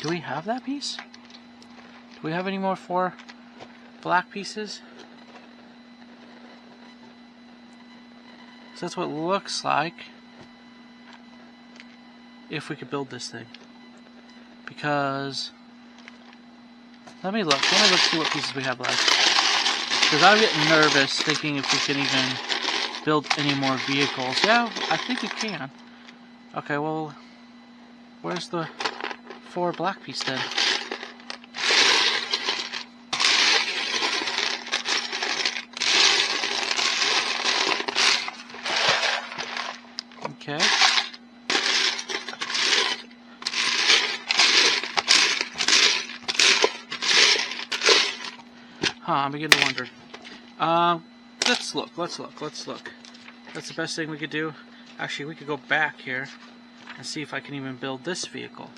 Do we have that piece? Do we have any more 4 black pieces? So that's what it looks like if we could build this thing. Because let me look see what pieces we have left. Because I'm getting nervous thinking if we can even build any more vehicles. Yeah, I think we can. Okay, well, where's the 4 black piece then? Okay. I'm beginning to wonder. Let's look. That's the best thing we could do. Actually, we could go back here and see if I can even build this vehicle.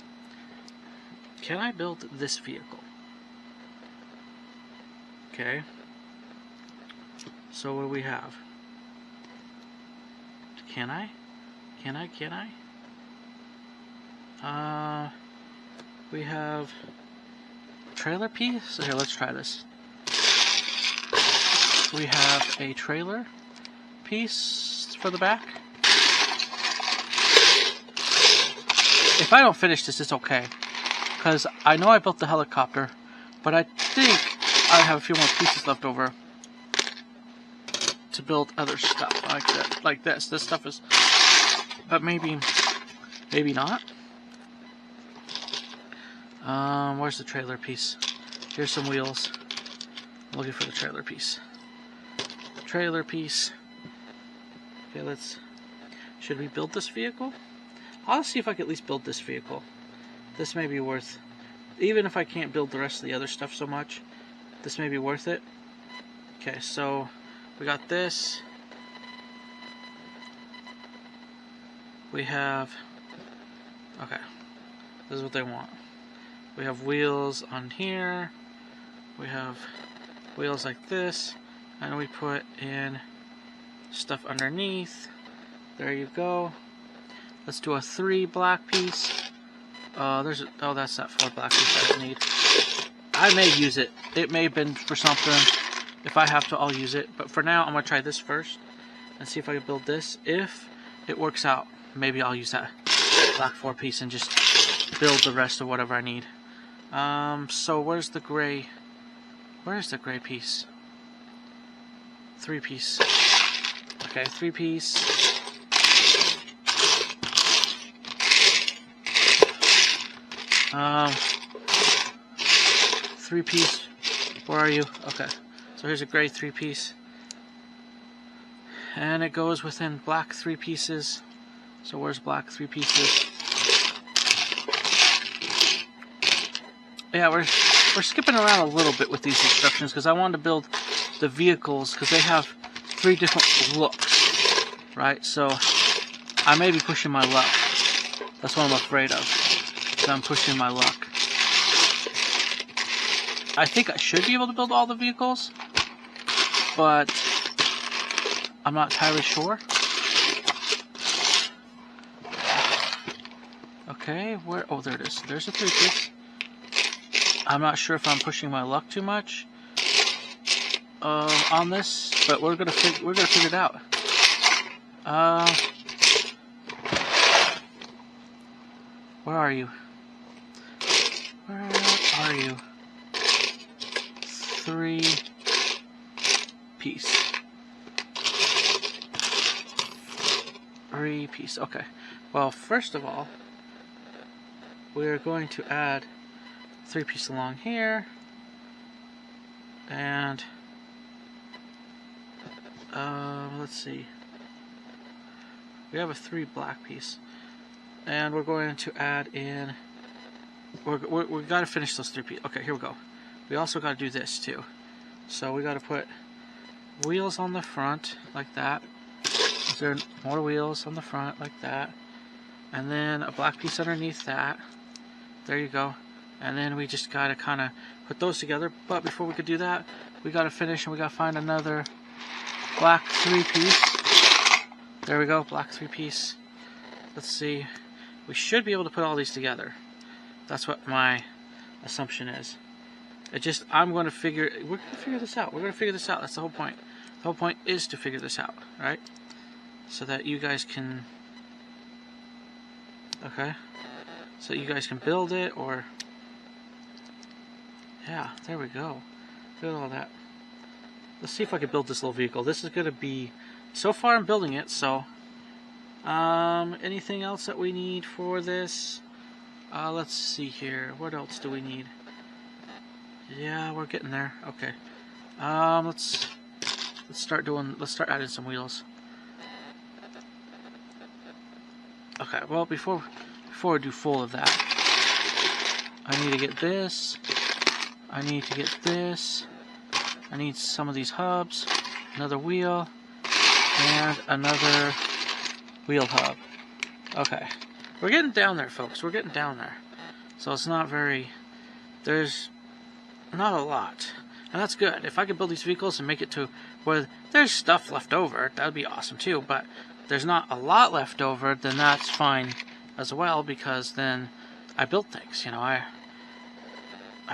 Can I build this vehicle? Okay. So what do we have? Can I? We have trailer piece. So here, let's try this. We have a trailer piece for the back. If I don't finish this, it's okay. Because I know I built the helicopter, but I think I have a few more pieces left over to build other stuff like that, like this. This stuff is, but maybe not. Where's the trailer piece? Here's some wheels. I'm looking for the trailer piece. Trailer piece. Okay, should we build this vehicle? I'll see if I can at least build this vehicle. This may be worth, even if I can't build the rest of the other stuff so much, this may be worth it. Okay, so we got this. We have, okay, this is what they want. We have wheels on here. We have wheels like this, and we put in stuff underneath. There you go. Let's do a 3 black piece. That's that 4 black piece I need. I may use it. It may have been for something. If I have to, I'll use it. But for now, I'm gonna try this first and see if I can build this. If it works out, maybe I'll use that black 4 piece and just build the rest of whatever I need. So where's the gray? Where is the gray piece? 3 piece. Okay, 3 piece. 3 piece. Where are you? Okay. So here's a gray 3 piece. And it goes within black 3 pieces. So where's black 3 pieces? Yeah, we're skipping around a little bit with these instructions because I wanted to build the vehicles because they have 3 different looks, right? So I may be pushing my luck. That's what I'm afraid of. So I'm pushing my luck. I think I should be able to build all the vehicles, but I'm not entirely sure. Okay, where? Oh, there it is. There's a 3 piece. I'm not sure if I'm pushing my luck too much on this, but we're gonna figure it out. Where are you? Where are you? 3 piece. 3 piece. Okay. Well, first of all, we're going to add 3 piece along here, and let's see. We have a 3 black piece, and we're going to add in. We got to finish those 3 pieces. Okay, here we go. We also got to do this too. So we got to put wheels on the front like that. Is there more wheels on the front like that? And then a black piece underneath that. There you go. And then we just got to kind of put those together. But before we could do that, we got to finish and we got to find another black 3 piece. There we go, black 3 piece. Let's see. We should be able to put all these together. That's what my assumption is. We're going to figure this out. We're going to figure this out. That's the whole point. The whole point is to figure this out, right? So that you guys can, okay? So you guys can build it, or, yeah, there we go. Look at all that. Let's see if I can build this little vehicle. This is going to be, so far I'm building it, so, anything else that we need for this? Let's see here. What else do we need? Yeah, we're getting there. Okay. Let's start adding some wheels. Okay, well, before I do full of that, I need to get this. I need to get this. I need some of these hubs, another wheel, and another wheel hub. Okay. We're getting down there, folks. We're getting down there. So it's not very, there's not a lot. And that's good. If I could build these vehicles and make it to where there's stuff left over, that would be awesome too. But there's not a lot left over, then that's fine as well, because then I built things. You know, I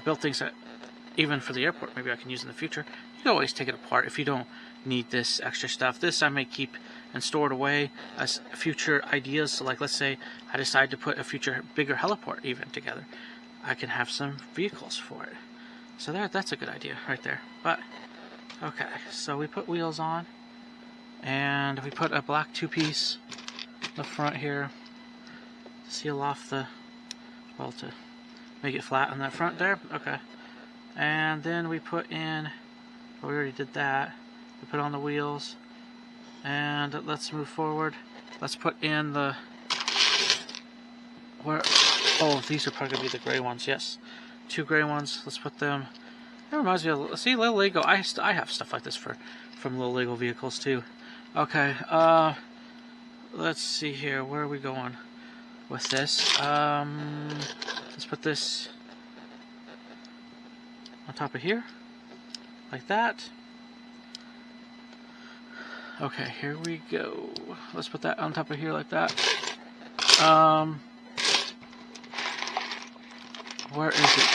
built things that, even for the airport, maybe I can use in the future. You can always take it apart if you don't need this extra stuff. This I may keep and store it away as future ideas. So, like, let's say I decide to put a future bigger heliport even together. I can have some vehicles for it. So that's a good idea right there. But okay, so we put wheels on, and we put a black 2-piece in the front here to seal off the, well, to make it flat on that front there. Okay, and then we put in, well, we already did that. We put on the wheels, and let's move forward. Let's put in the, where, oh, these are probably going to be the gray ones, yes. 2 gray ones, let's put them. That reminds me of, see, little Lego, I have stuff like this from little Lego vehicles too. Okay, let's see here, where are we going with this? Let's put this on top of here, like that. Okay, here we go. Let's put that on top of here like that. Where is it?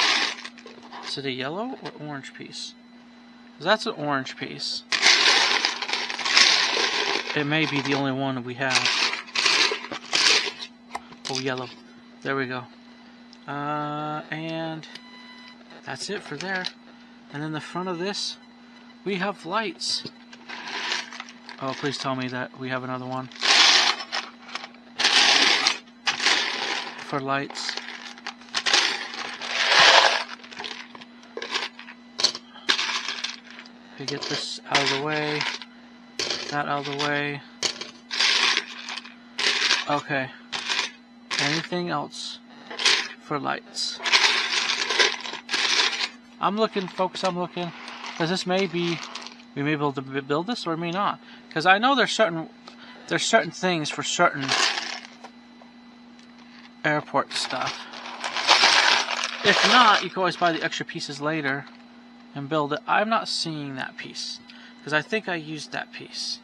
Is it a yellow or orange piece? 'Cause that's an orange piece. It may be the only one we have. Oh, yellow. There we go. And that's it for there. And then the front of this, we have lights. Oh, please tell me that we have another one for lights. Okay, get this out of the way, that out of the way. Okay, anything else for lights? I'm looking, folks, I'm looking, because this may be, we may be able to build this or may not. Because I know there's certain things for certain airport stuff. If not, you can always buy the extra pieces later and build it. I'm not seeing that piece, because I think I used that piece.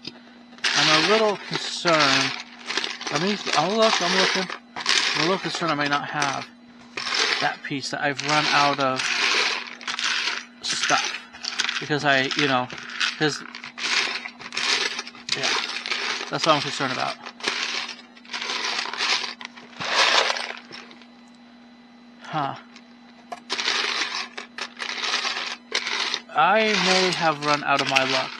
I'm a little concerned. I'm looking. I'm a little concerned I may not have that piece, that I've run out of stuff. Because yeah, that's what I'm concerned about. Huh. I may have run out of my luck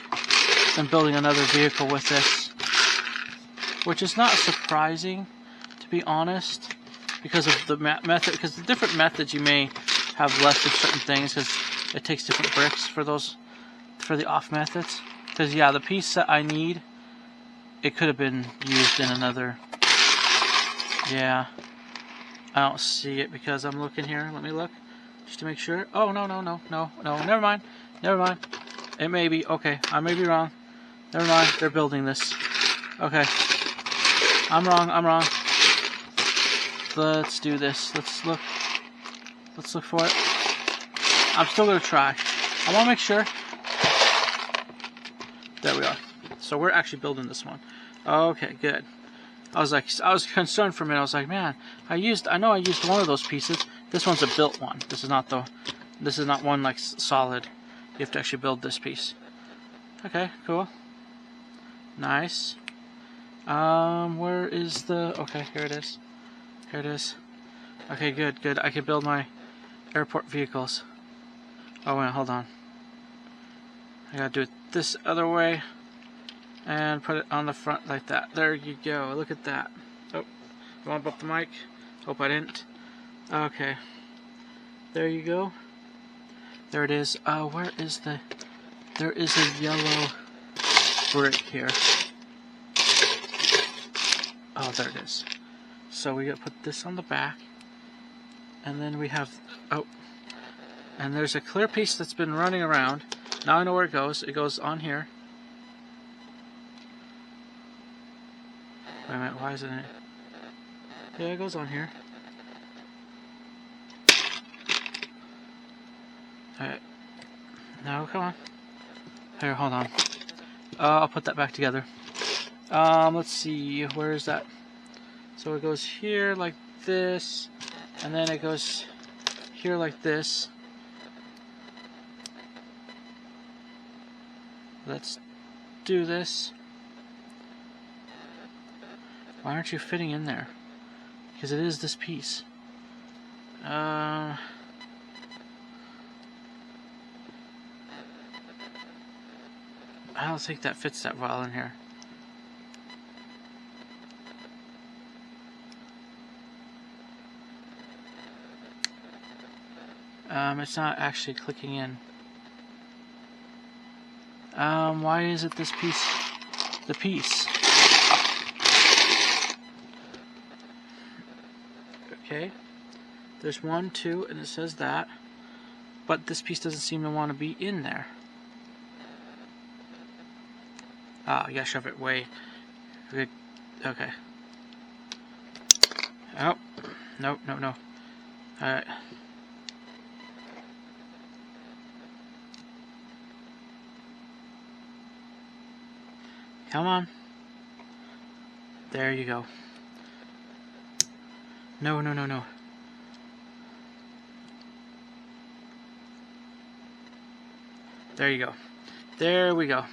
in building another vehicle with this, which is not surprising, to be honest, because of the method. Because the different methods, you may have less of certain things, because it takes different bricks for those, for the off methods. Because yeah, the piece that I need, it could have been used in another. Yeah, I don't see it because I'm looking here. Let me look just to make sure. Oh, no, never mind. It may be, okay, I may be wrong. Never mind, they're building this. Okay, I'm wrong. Let's do this. Let's look for it. I'm still gonna try. I want to make sure. There we are. So we're actually building this one. Okay, good. I was concerned for a minute. I was like, man, I know I used one of those pieces. This one's a built one. This is not one like solid. You have to actually build this piece. Okay, cool. Nice. Where is the, okay, here it is. Okay, good. I can build my airport vehicles. Oh wait, hold on. I gotta do it this other way and put it on the front like that. There you go. Look at that. Oh, I want to bump the mic. Hope I didn't. Okay. There you go. There it is. Where is the... There is a yellow brick here. Oh, there it is. So we got to put this on the back. And then we have... Oh. And there's a clear piece that's been running around. Now I know where it goes. It goes on here. Wait a minute, why isn't it? Yeah, it goes on here. Alright. No, come on. Here, hold on. I'll put that back together. Let's see, where is that? So it goes here like this, and then it goes here like this. Let's do this. Why aren't you fitting in there? Because it is this piece. I don't think that fits that well in here. It's not actually clicking in. Why is it this piece? The piece. Okay. There's 1, 2, and it says that. But this piece doesn't seem to want to be in there. Ah, you gotta shove it way. Okay. Oh. No, no, no. Alright. Come on. There you go. No, no, no, no. There you go. There we go.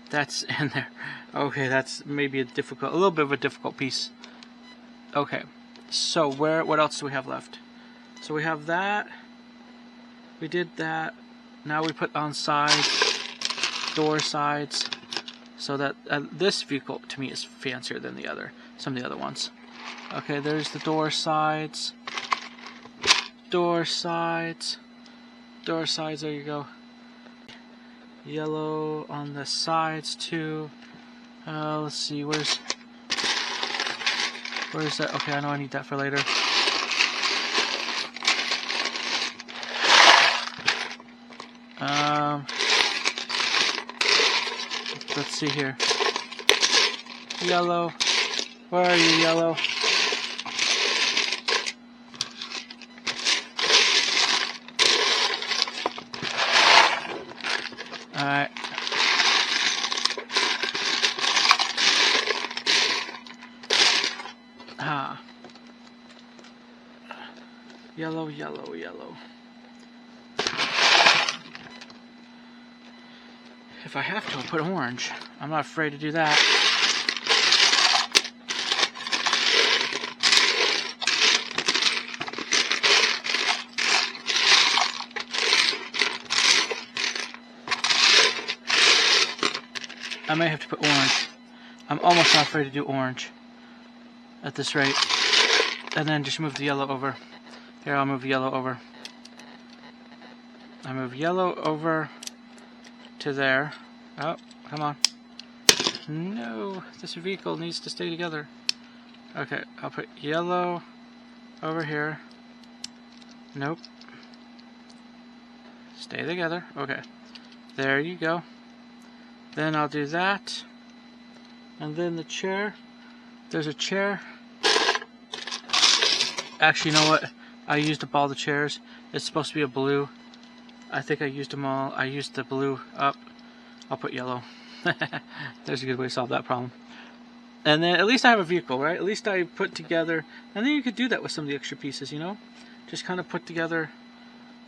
That's in there. Okay, that's maybe a little bit of a difficult piece. Okay. So what else do we have left? So we have that. We did that. Now we put on sides, door sides, so that this vehicle to me is fancier than some of the other ones. Okay, there's the door sides. Door sides. Door sides, there you go. Yellow on the sides too. Let's see, where's that? Okay, I know I need that for later. Let's see here. Yellow. Where are you, yellow? Alright. Ah. Yellow, yellow, yellow. If I have to, I'll put orange. I'm not afraid to do that. I may have to put orange. I'm almost not afraid to do orange at this rate. And then just move the yellow over. Here, I'll move yellow over. I move yellow over to there. Oh, come on. No, this vehicle needs to stay together. Okay, I'll put yellow over here. Nope. Stay together. Okay. There you go. Then I'll do that. And then the chair. There's a chair. Actually, you know what? I used up all the chairs. It's supposed to be a blue. I think I used them all. I used the blue up. I'll put yellow. There's a good way to solve that problem. And then at least I have a vehicle, right? At least I put together. And then you could do that with some of the extra pieces, you know? Just kind of put together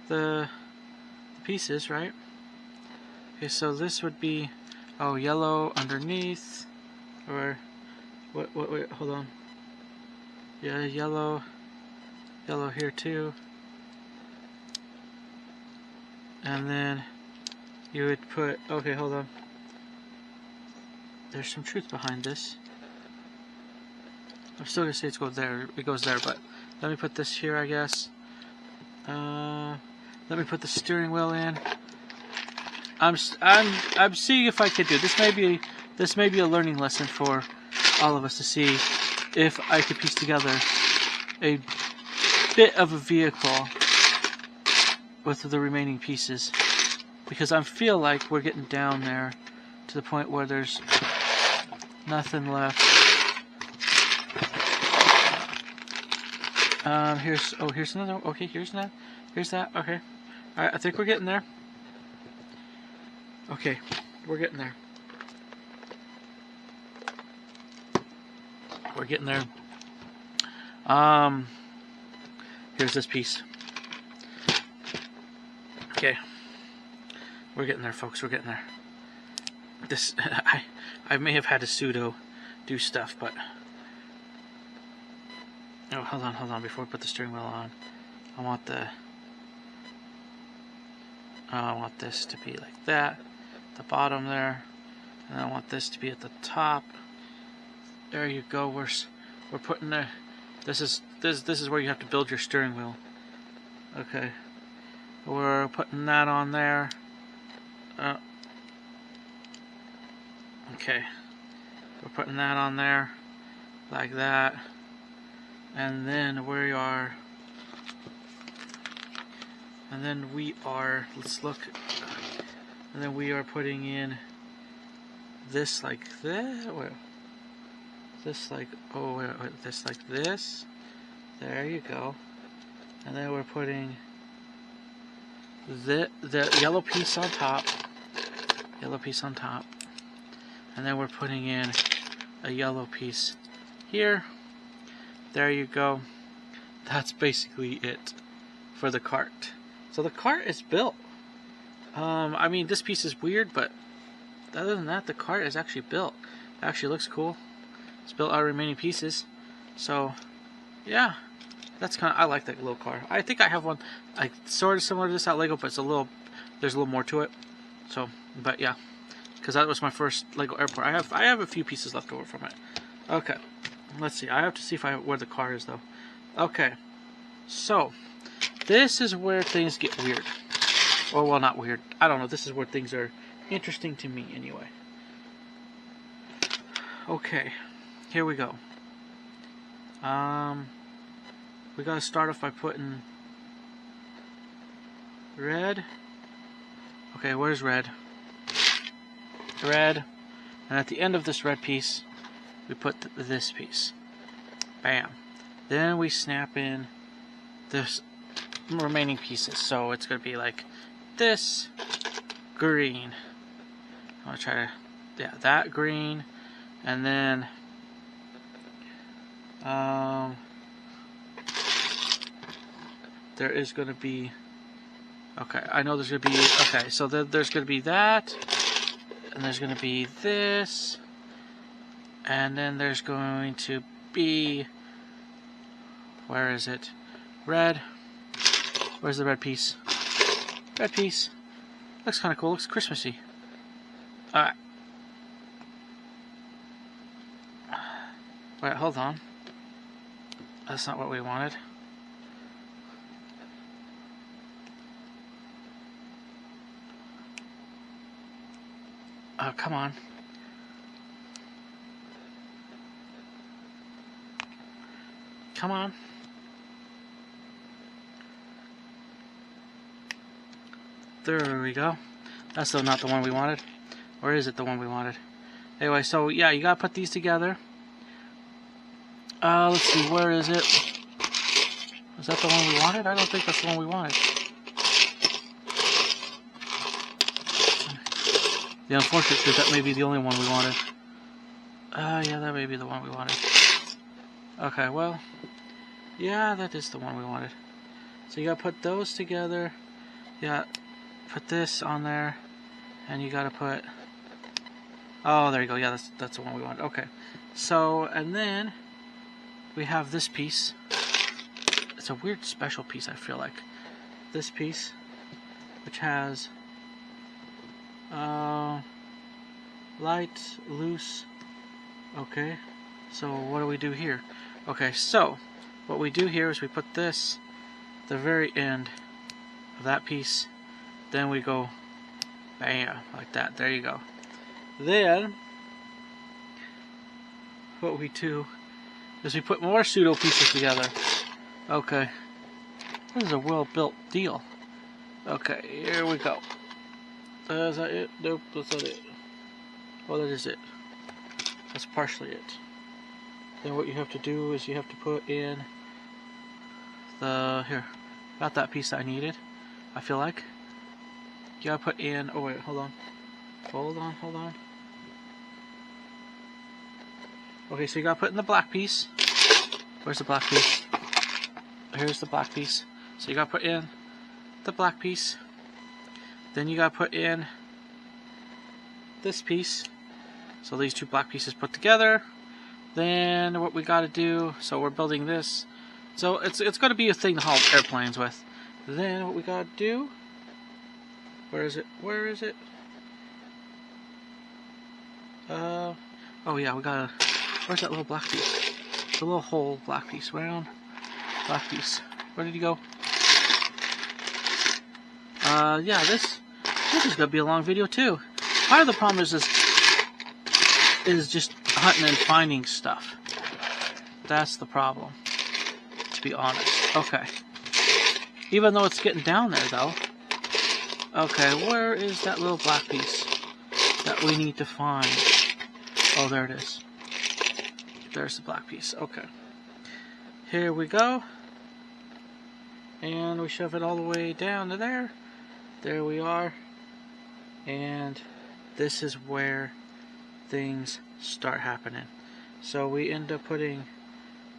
the pieces, right? Okay, so this would be, oh, yellow underneath. Or, wait, hold on. Yeah, yellow here too. And then you would put, okay, hold on. There's some truth behind this. I'm still gonna say it goes there, but let me put this here, I guess. Let me put the steering wheel in. I'm seeing if I could do this. May be a learning lesson for all of us to see if I could piece together a bit of a vehicle with the remaining pieces, because I feel like we're getting down there to the point where there's nothing left. Here's another. Okay, here's that. Okay, all right. I think we're getting there. Okay, we're getting there. We're getting there. Here's this piece. Okay, we're getting there, folks. We're getting there. This I may have had to pseudo do stuff, but oh, hold on. Before we put the steering wheel on, I want this to be like that. The bottom there. And I want this to be at the top. There you go. We're putting the. This is where you have to build your steering wheel. Okay. We're putting that on there. Okay. We're putting that on there, like that. And then we are. Let's look. And then we are putting in this like this. This like, this like this. There you go. And then we're putting the yellow piece on top. Yellow piece on top. And then we're putting in a yellow piece here. There you go. That's basically it for the cart. So the cart is built. I mean, this piece is weird, but other than that, the cart is actually built. It actually looks cool. It's built out of remaining pieces. So, yeah, that's kind of. I like that little car. I think I have one, like sort of similar to this at Lego, but it's a little. There's a little more to it. So, but yeah, because that was my first Lego airport. I have a few pieces left over from it. Okay, let's see. I have to see where the car is though. Okay, so this is where things get weird. Or well, not weird. I don't know. This is where things are interesting to me anyway. Okay. Here we go. We gotta start off by putting red. Okay, where's red? Red. And at the end of this red piece, we put this piece. Bam. Then we snap in this remaining pieces. So it's gonna be like this green. I'm gonna try to, yeah, that green, and then there is going to be, okay, I know there's going to be, okay, so there's going to be that, and there's going to be this, and then there's going to be, where is it? Red. Where's the red piece? Red piece. Looks kind of cool, looks Christmassy. Alright. Wait, hold on. That's not what we wanted. Oh, come on. Come on. There we go. That's still not the one we wanted. Or is it the one we wanted? Anyway, so yeah, you gotta put these together. Let's see, where is it? Is that the one we wanted? I don't think that's the one we wanted. The unfortunate truth, that may be the only one we wanted. Yeah, that may be the one we wanted. Okay, well, yeah, that is the one we wanted. So you gotta put those together. Yeah, put this on there, and you gotta put. Oh, there you go. Yeah, that's the one we wanted. Okay, so and then we have this piece. It's a weird special piece, I feel like. This piece, which has light, loose. Okay, so what do we do here? Okay, so what we do here is we put this at the very end of that piece. Then we go bam, like that. There you go. Then what we do is we put more pseudo pieces together. Okay. This is a well-built deal. Okay, here we go. Is that it? Nope, that's not it. Well, that is it. That's partially it. Then what you have to do is you have to put in the, here, got that piece that I needed, I feel like. You gotta put in, oh wait, hold on. Hold on. Okay, so you gotta put in the black piece. Where's the black piece? Here's the black piece. So you gotta put in the black piece. Then you gotta put in this piece. So these two black pieces put together. Then what we gotta do, so we're building this. So it's gonna be a thing to haul airplanes with. Then what we gotta do, where is it? Oh yeah, we got a... Where's that little black piece? The little hole black piece. Round black piece. Where did he go? Yeah, this is gonna be a long video too. Part of the problem is just hunting and finding stuff. That's the problem, to be honest. Okay. Even though it's getting down there, though. Okay, where is that little black piece that we need to find? Oh, there it is. There's the black piece. Okay. Here we go. And we shove it all the way down to there. There we are. And this is where things start happening. So we end up putting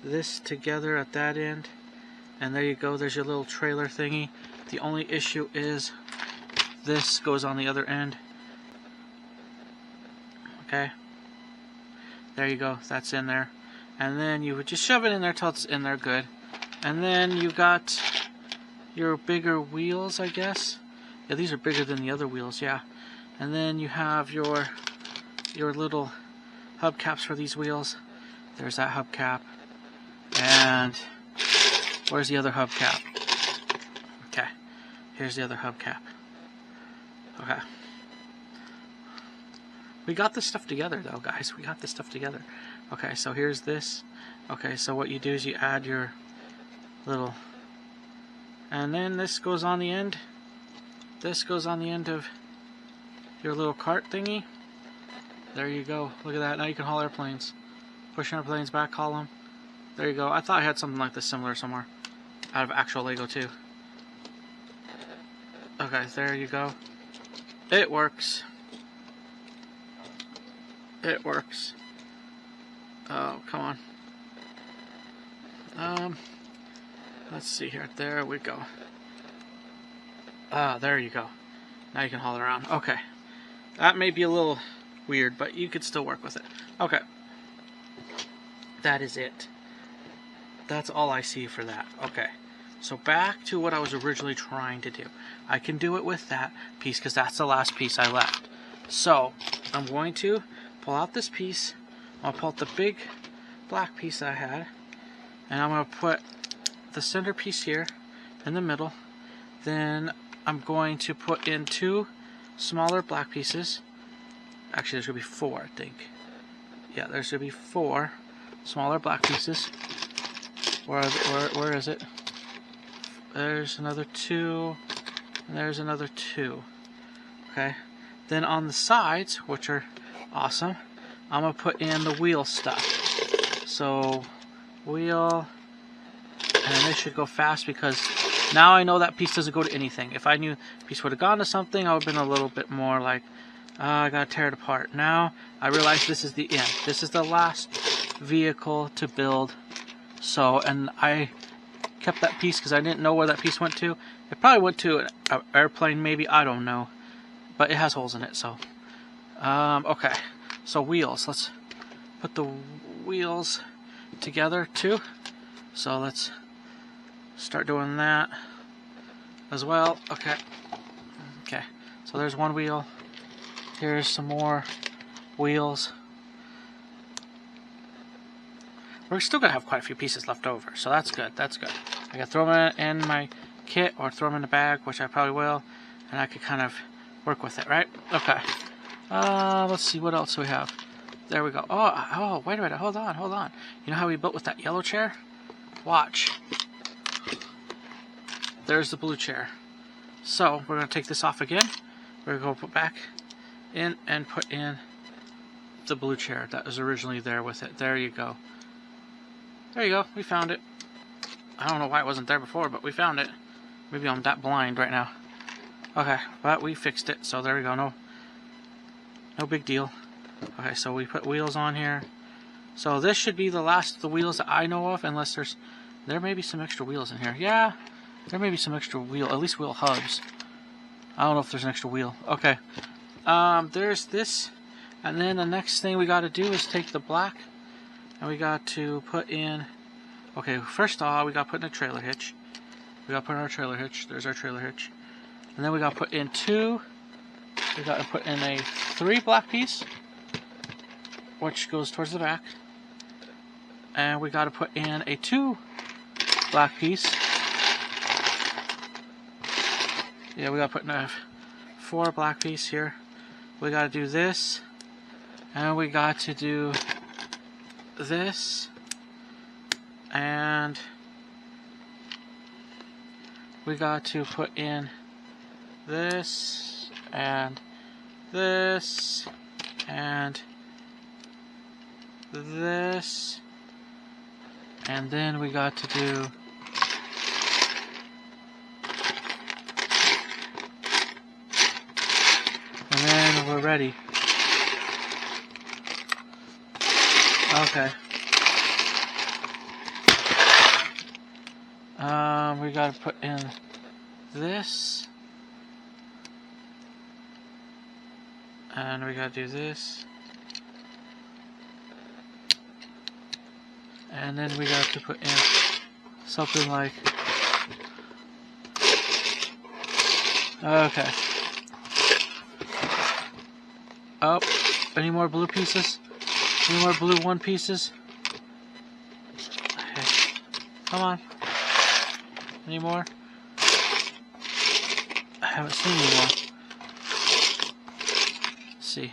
this together at that end. And there you go. There's your little trailer thingy. The only issue is this goes on the other end. Okay. There you go. That's in there. And then you would just shove it in there till it's in there good. And then you got your bigger wheels, I guess. Yeah, these are bigger than the other wheels, yeah. And then you have your little hubcaps for these wheels. There's that hubcap. And where's the other hubcap? Okay. Here's the other hubcap. Okay. We got this stuff together though, guys. We got this stuff together. Okay, so here's this. Okay, so what you do is you add your little... And then this goes on the end. This goes on the end of your little cart thingy. There you go. Look at that. Now you can haul airplanes. Push airplanes back, haul them. There you go. I thought I had something like this similar somewhere. Out of actual Lego too. Okay, there you go. It works. It works. Oh, come on. Let's see here. There we go. Ah, there you go. Now you can haul it around. Okay. That may be a little weird, but you could still work with it. Okay. That is it. That's all I see for that. Okay. So back to what I was originally trying to do. I can do it with that piece because that's the last piece I left. So, I'm going to pull out this piece. I'll pull out the big black piece that I had. And I'm going to put the center piece here in the middle. Then I'm going to put in 2 smaller black pieces. Actually, there's going to be 4, I think. Yeah, there's going to be 4 smaller black pieces. Where is it? There's another 2. And there's another 2. Okay. Then on the sides, which are awesome, I'm going to put in the wheel stuff. So, wheel, and this should go fast because now I know that piece doesn't go to anything. If I knew the piece would have gone to something, I would have been a little bit more like, I gotta tear it apart. Now, I realize this is the end. This is the last vehicle to build. So, and I kept that piece because I didn't know where that piece went to. It probably went to an airplane, maybe, I don't know. But it has holes in it, so. Okay, so wheels. Let's put the wheels together too. So let's start doing that as well. Okay. Okay, so there's one wheel. Here's some more wheels. We're still gonna have quite a few pieces left over, so that's good. That's good. I can throw them in my kit or throw them in the bag, which I probably will, and I could kind of work with it, right? Okay. Let's see what else we have. There we go. Oh, wait a minute. Hold on. You know how we built with that yellow chair? Watch. There's the blue chair. So we're gonna take this off again. We're gonna put back in and put in the blue chair that was originally there with it. There you go. There you go. We found it. I don't know why it wasn't there before, but we found it. Maybe I'm that blind right now. Okay, but we fixed it, so there we go. No big deal. Okay, so we put wheels on here. So this should be the last of the wheels that I know of, unless there may be some extra wheels in here. Yeah, there may be some extra at least wheel hubs. I don't know if there's an extra wheel. Okay, there's this, and then the next thing we got to do is take the black, and we got to put in. Okay, first of all, we got to put in a trailer hitch. We got to put in our trailer hitch. There's our trailer hitch. And then we got to put in 2. We got to put in a 3 black piece. which goes towards the back. And we got to put in a 2 black piece. Yeah, we got to put in a 4 black piece here. We got to do this. And we got to do this. And we got to put in this. And this. And this. And then we got to do and then we're ready. Okay. We got to put in this. And we got to do this. And then we got to put in something like, okay. Oh, any more blue pieces? Any more blue 1 pieces? Okay. Come on. Any more? I haven't seen any more. Let's see.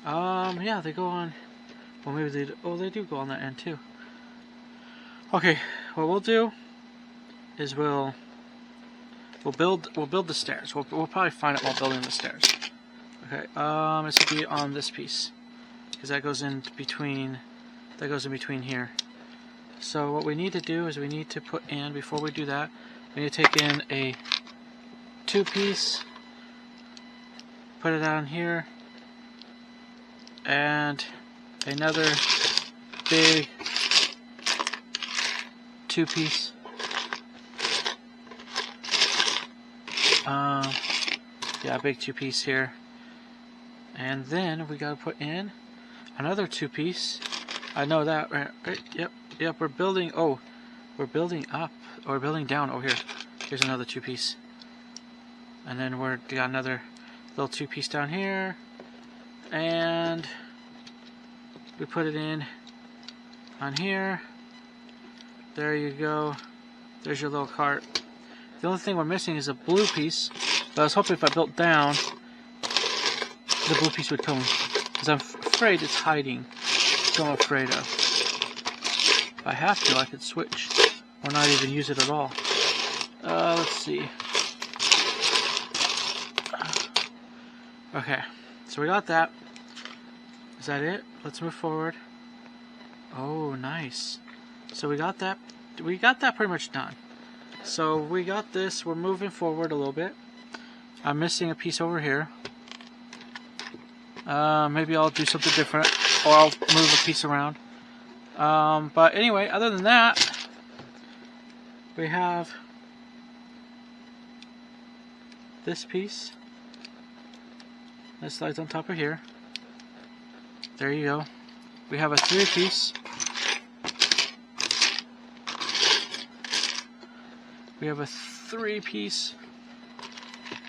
Yeah, they go on. Well, maybe they do. Oh, they do go on that end too. Okay, what we'll do is we'll build the stairs. We'll probably find it while building the stairs. Okay, this will be on this piece because that goes in between. That goes in between here. So what we need to do is we need to put in, before we do that, we need to take in a 2 piece, put it down here, and another big 2 piece. Yeah, big 2 piece here. And then we gotta put in another 2 piece. I know that, right? Yep, we're building, oh, we're building up, or we're building down. Oh, here. Here's another 2 piece. And then we got another little 2 piece down here. And we put it in on here. There you go. There's your little cart. The only thing we're missing is a blue piece. But I was hoping if I built down, the blue piece would come. Because I'm afraid it's hiding. That's what I'm afraid of. If I have to, I could switch. Or not even use it at all. Let's see. Okay. So we got that. Is that it? Let's move forward. Oh, nice. So we got that pretty much done. So we got this, we're moving forward a little bit. I'm missing a piece over here. Maybe I'll do something different, or I'll move a piece around. But anyway, other than that, we have this piece. That slides on top of here. There you go. We have a 3 piece. We have a 3 piece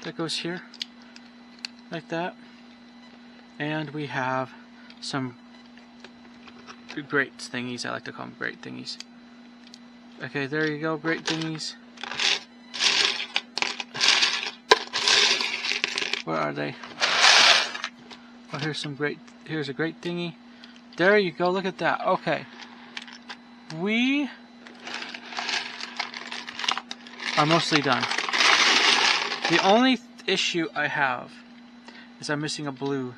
that goes here, like that. And we have some grate thingies. I like to call them grate thingies. Okay, there you go, grate thingies. Where are they? Oh, here's a grate thingy. There you go, look at that. Okay. We are mostly done. The only issue I have is I'm missing a blue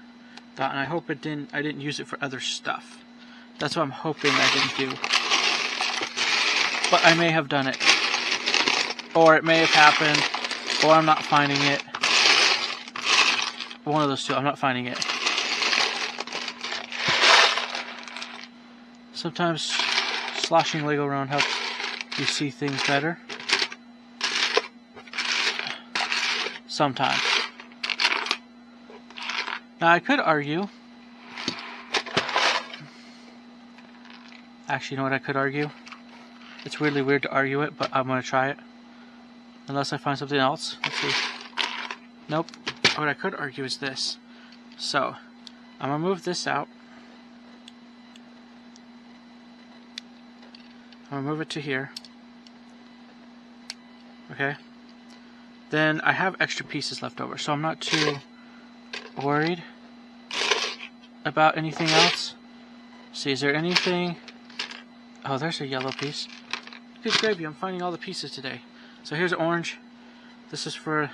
dot, and I hope I didn't use it for other stuff. That's what I'm hoping I didn't do. But I may have done it. Or it may have happened, or I'm not finding it. One of those two, I'm not finding it. Sometimes sloshing Lego around helps you see things better. Sometimes. Now I could argue. Actually, you know what I could argue? It's weirdly weird to argue it, but I'm going to try it. Unless I find something else. Let's see. Nope. What I could argue is this. So, I'm going to move this out. I'm gonna move it to here. Okay. Then I have extra pieces left over, so I'm not too worried about anything else. See, is there anything? Oh, there's a yellow piece. Good gravy, I'm finding all the pieces today. So here's orange. This is for...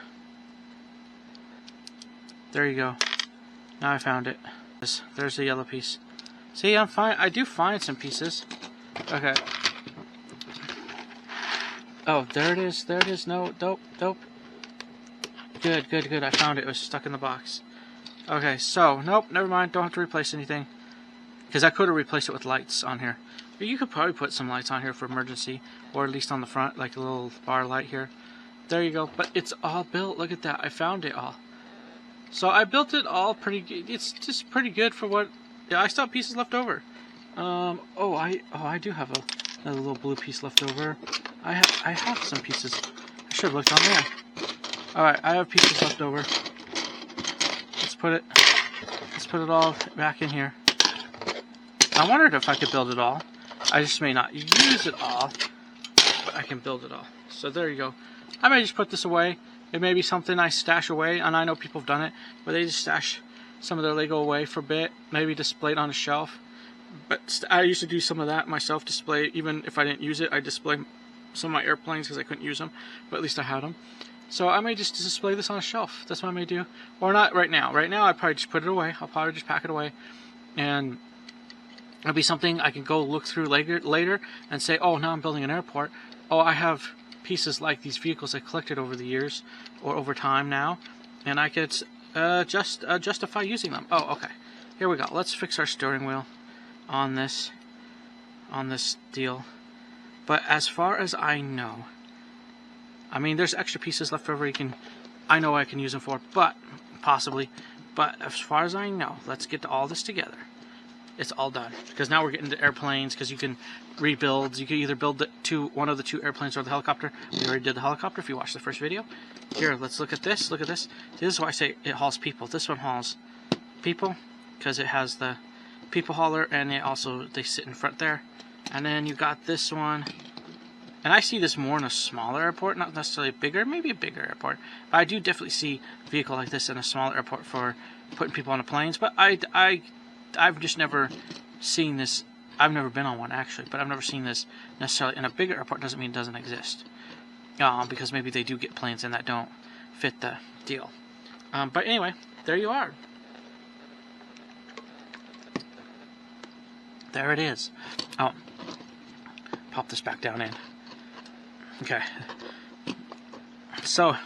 There you go. Now I found it. There's the yellow piece. See, I'm fine. I do find some pieces. Okay. Oh, there it is. There it is. No, dope. Good. I found it. It was stuck in the box. Okay, so, nope, never mind. Don't have to replace anything. Because I could have replaced it with lights on here. But you could probably put some lights on here for emergency. Or at least on the front, like a little bar light here. There you go. But it's all built. Look at that. I found it all. So I built it all pretty good. It's just pretty good for what... Yeah, I still have pieces left over. I do have another little blue piece left over. I have some pieces. I should have looked on there. Alright, I have pieces left over. Let's put it all back in here. I wondered if I could build it all. I just may not use it all, but I can build it all. So there you go. I may just put this away. It may be something I stash away, and I know people have done it, where they just stash some of their Lego away for a bit, maybe display it on a shelf. But I used to do some of that myself, display, even if I didn't use it, I display some of my airplanes because I couldn't use them, but at least I had them. So I may just display this on a shelf. That's what I may do. Or not right now. Right now I'd probably just put it away. I'll probably just pack it away. And it'll be something I can go look through later and say, oh, now I'm building an airport. Oh, I have pieces like these vehicles I collected over the years or over time now, and I could justify using them. Oh, okay. Here we go. Let's fix our steering wheel on this deal. But as far as I know, I mean, there's extra pieces left over. I know I can use them for, but possibly. But as far as I know, let's get all this together. It's all done, because now we're getting to airplanes, because you can rebuild. You can either build one of the two airplanes or the helicopter. We already did the helicopter if you watched the first video. Here, let's look at this. Look at this. This is why I say it hauls people. This one hauls people because it has the people hauler, and they sit in front there. And then you got this one. And I see this more in a smaller airport, not necessarily bigger, maybe a bigger airport. But I do definitely see a vehicle like this in a smaller airport for putting people on the planes. But I've just never seen this. I've never been on one, actually, but I've never seen this necessarily in a bigger airport. Doesn't mean it doesn't exist. Because maybe they do get planes in that don't fit the deal. But anyway, there you are. There it is. Oh, pop this back down in. Okay. So,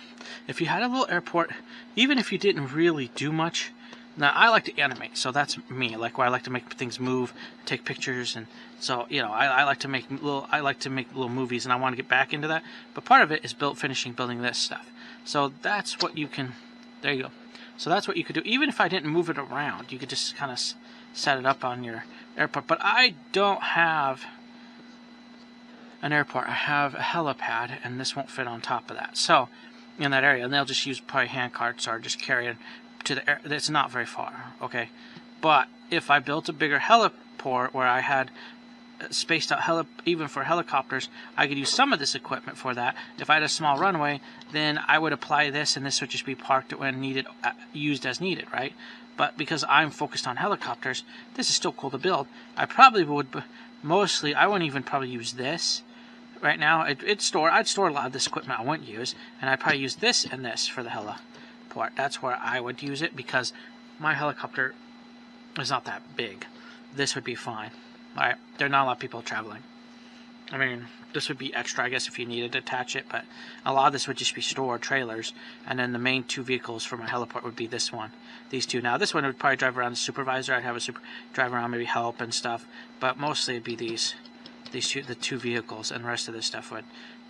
if you had a little airport, even if you didn't really do much. Now, I like to animate, so that's me. Like, where I like to make things move, take pictures, and so, you know, I like to make little movies, and I want to get back into that. But part of it is building this stuff. So that's what you can. There you go. So that's what you could do. Even if I didn't move it around, you could just kind of set it up on your airport. But I don't have an airport. I have a helipad, and this won't fit on top of that. So in that area, and they'll just use probably hand carts or just carry it to the air. It's not very far, okay? But if I built a bigger heliport where I had spaced out even for helicopters, I could use some of this equipment for that. If I had a small runway, then I would apply this, and this would just be parked when needed, used as needed, right? But because I'm focused on helicopters, this is still cool to build. I probably would, mostly, I wouldn't even probably use this right now. I'd store a lot of this equipment I wouldn't use, and I'd probably use this and this for the heliport. That's where I would use it, because my helicopter is not that big. This would be fine. Alright, there are not a lot of people traveling. I mean, this would be extra, I guess, if you needed to attach it, but a lot of this would just be stored trailers, and then the main two vehicles for my heliport would be this one, these two. Now, this one would probably drive around the supervisor. I'd have a drive around, maybe help and stuff, but mostly it'd be the two vehicles, and the rest of this stuff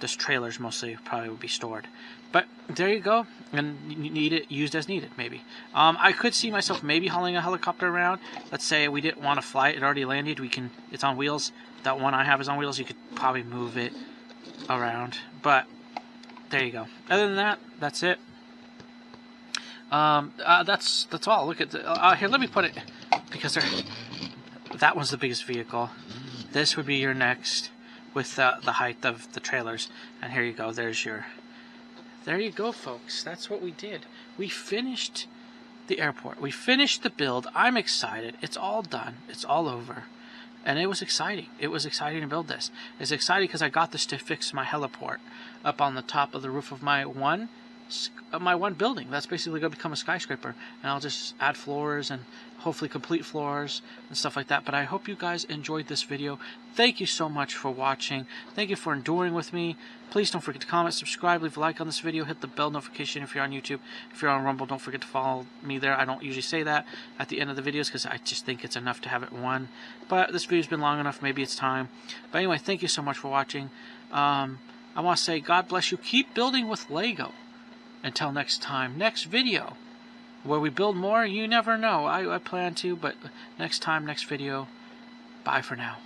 this trailers mostly probably would be stored. But there you go, and you need it used as needed, maybe. I could see myself maybe hauling a helicopter around. Let's say we didn't want to fly it already landed. It's on wheels. That one I have is on wheels. You could probably move it around. But there you go. Other than that, that's it. That's all. Look at here. Let me put it, because that one's the biggest vehicle. This would be your next with the height of the trailers. And here you go. There you go, folks. That's what we did. We finished the airport. We finished the build. I'm excited. It's all done. It's all over. And it was exciting. It was exciting to build this. It's exciting because I got this to fix my heliport up on the top of the roof of my one building. That's basically going to become a skyscraper. And I'll just add floors and hopefully complete floors and stuff like that. But I hope you guys enjoyed this video. Thank you so much for watching. Thank you for enduring with me. Please don't forget to comment, subscribe, leave a like on this video, hit the bell notification if you're on YouTube. If you're on Rumble, don't forget to follow me there. I don't usually say that at the end of the videos because I just think it's enough to have it one. But this video's been long enough, maybe it's time. But anyway, thank you so much for watching. I want to say God bless you. Keep building with Lego. Until next time, next video, where we build more, you never know. I plan to, but next time, next video. Bye for now.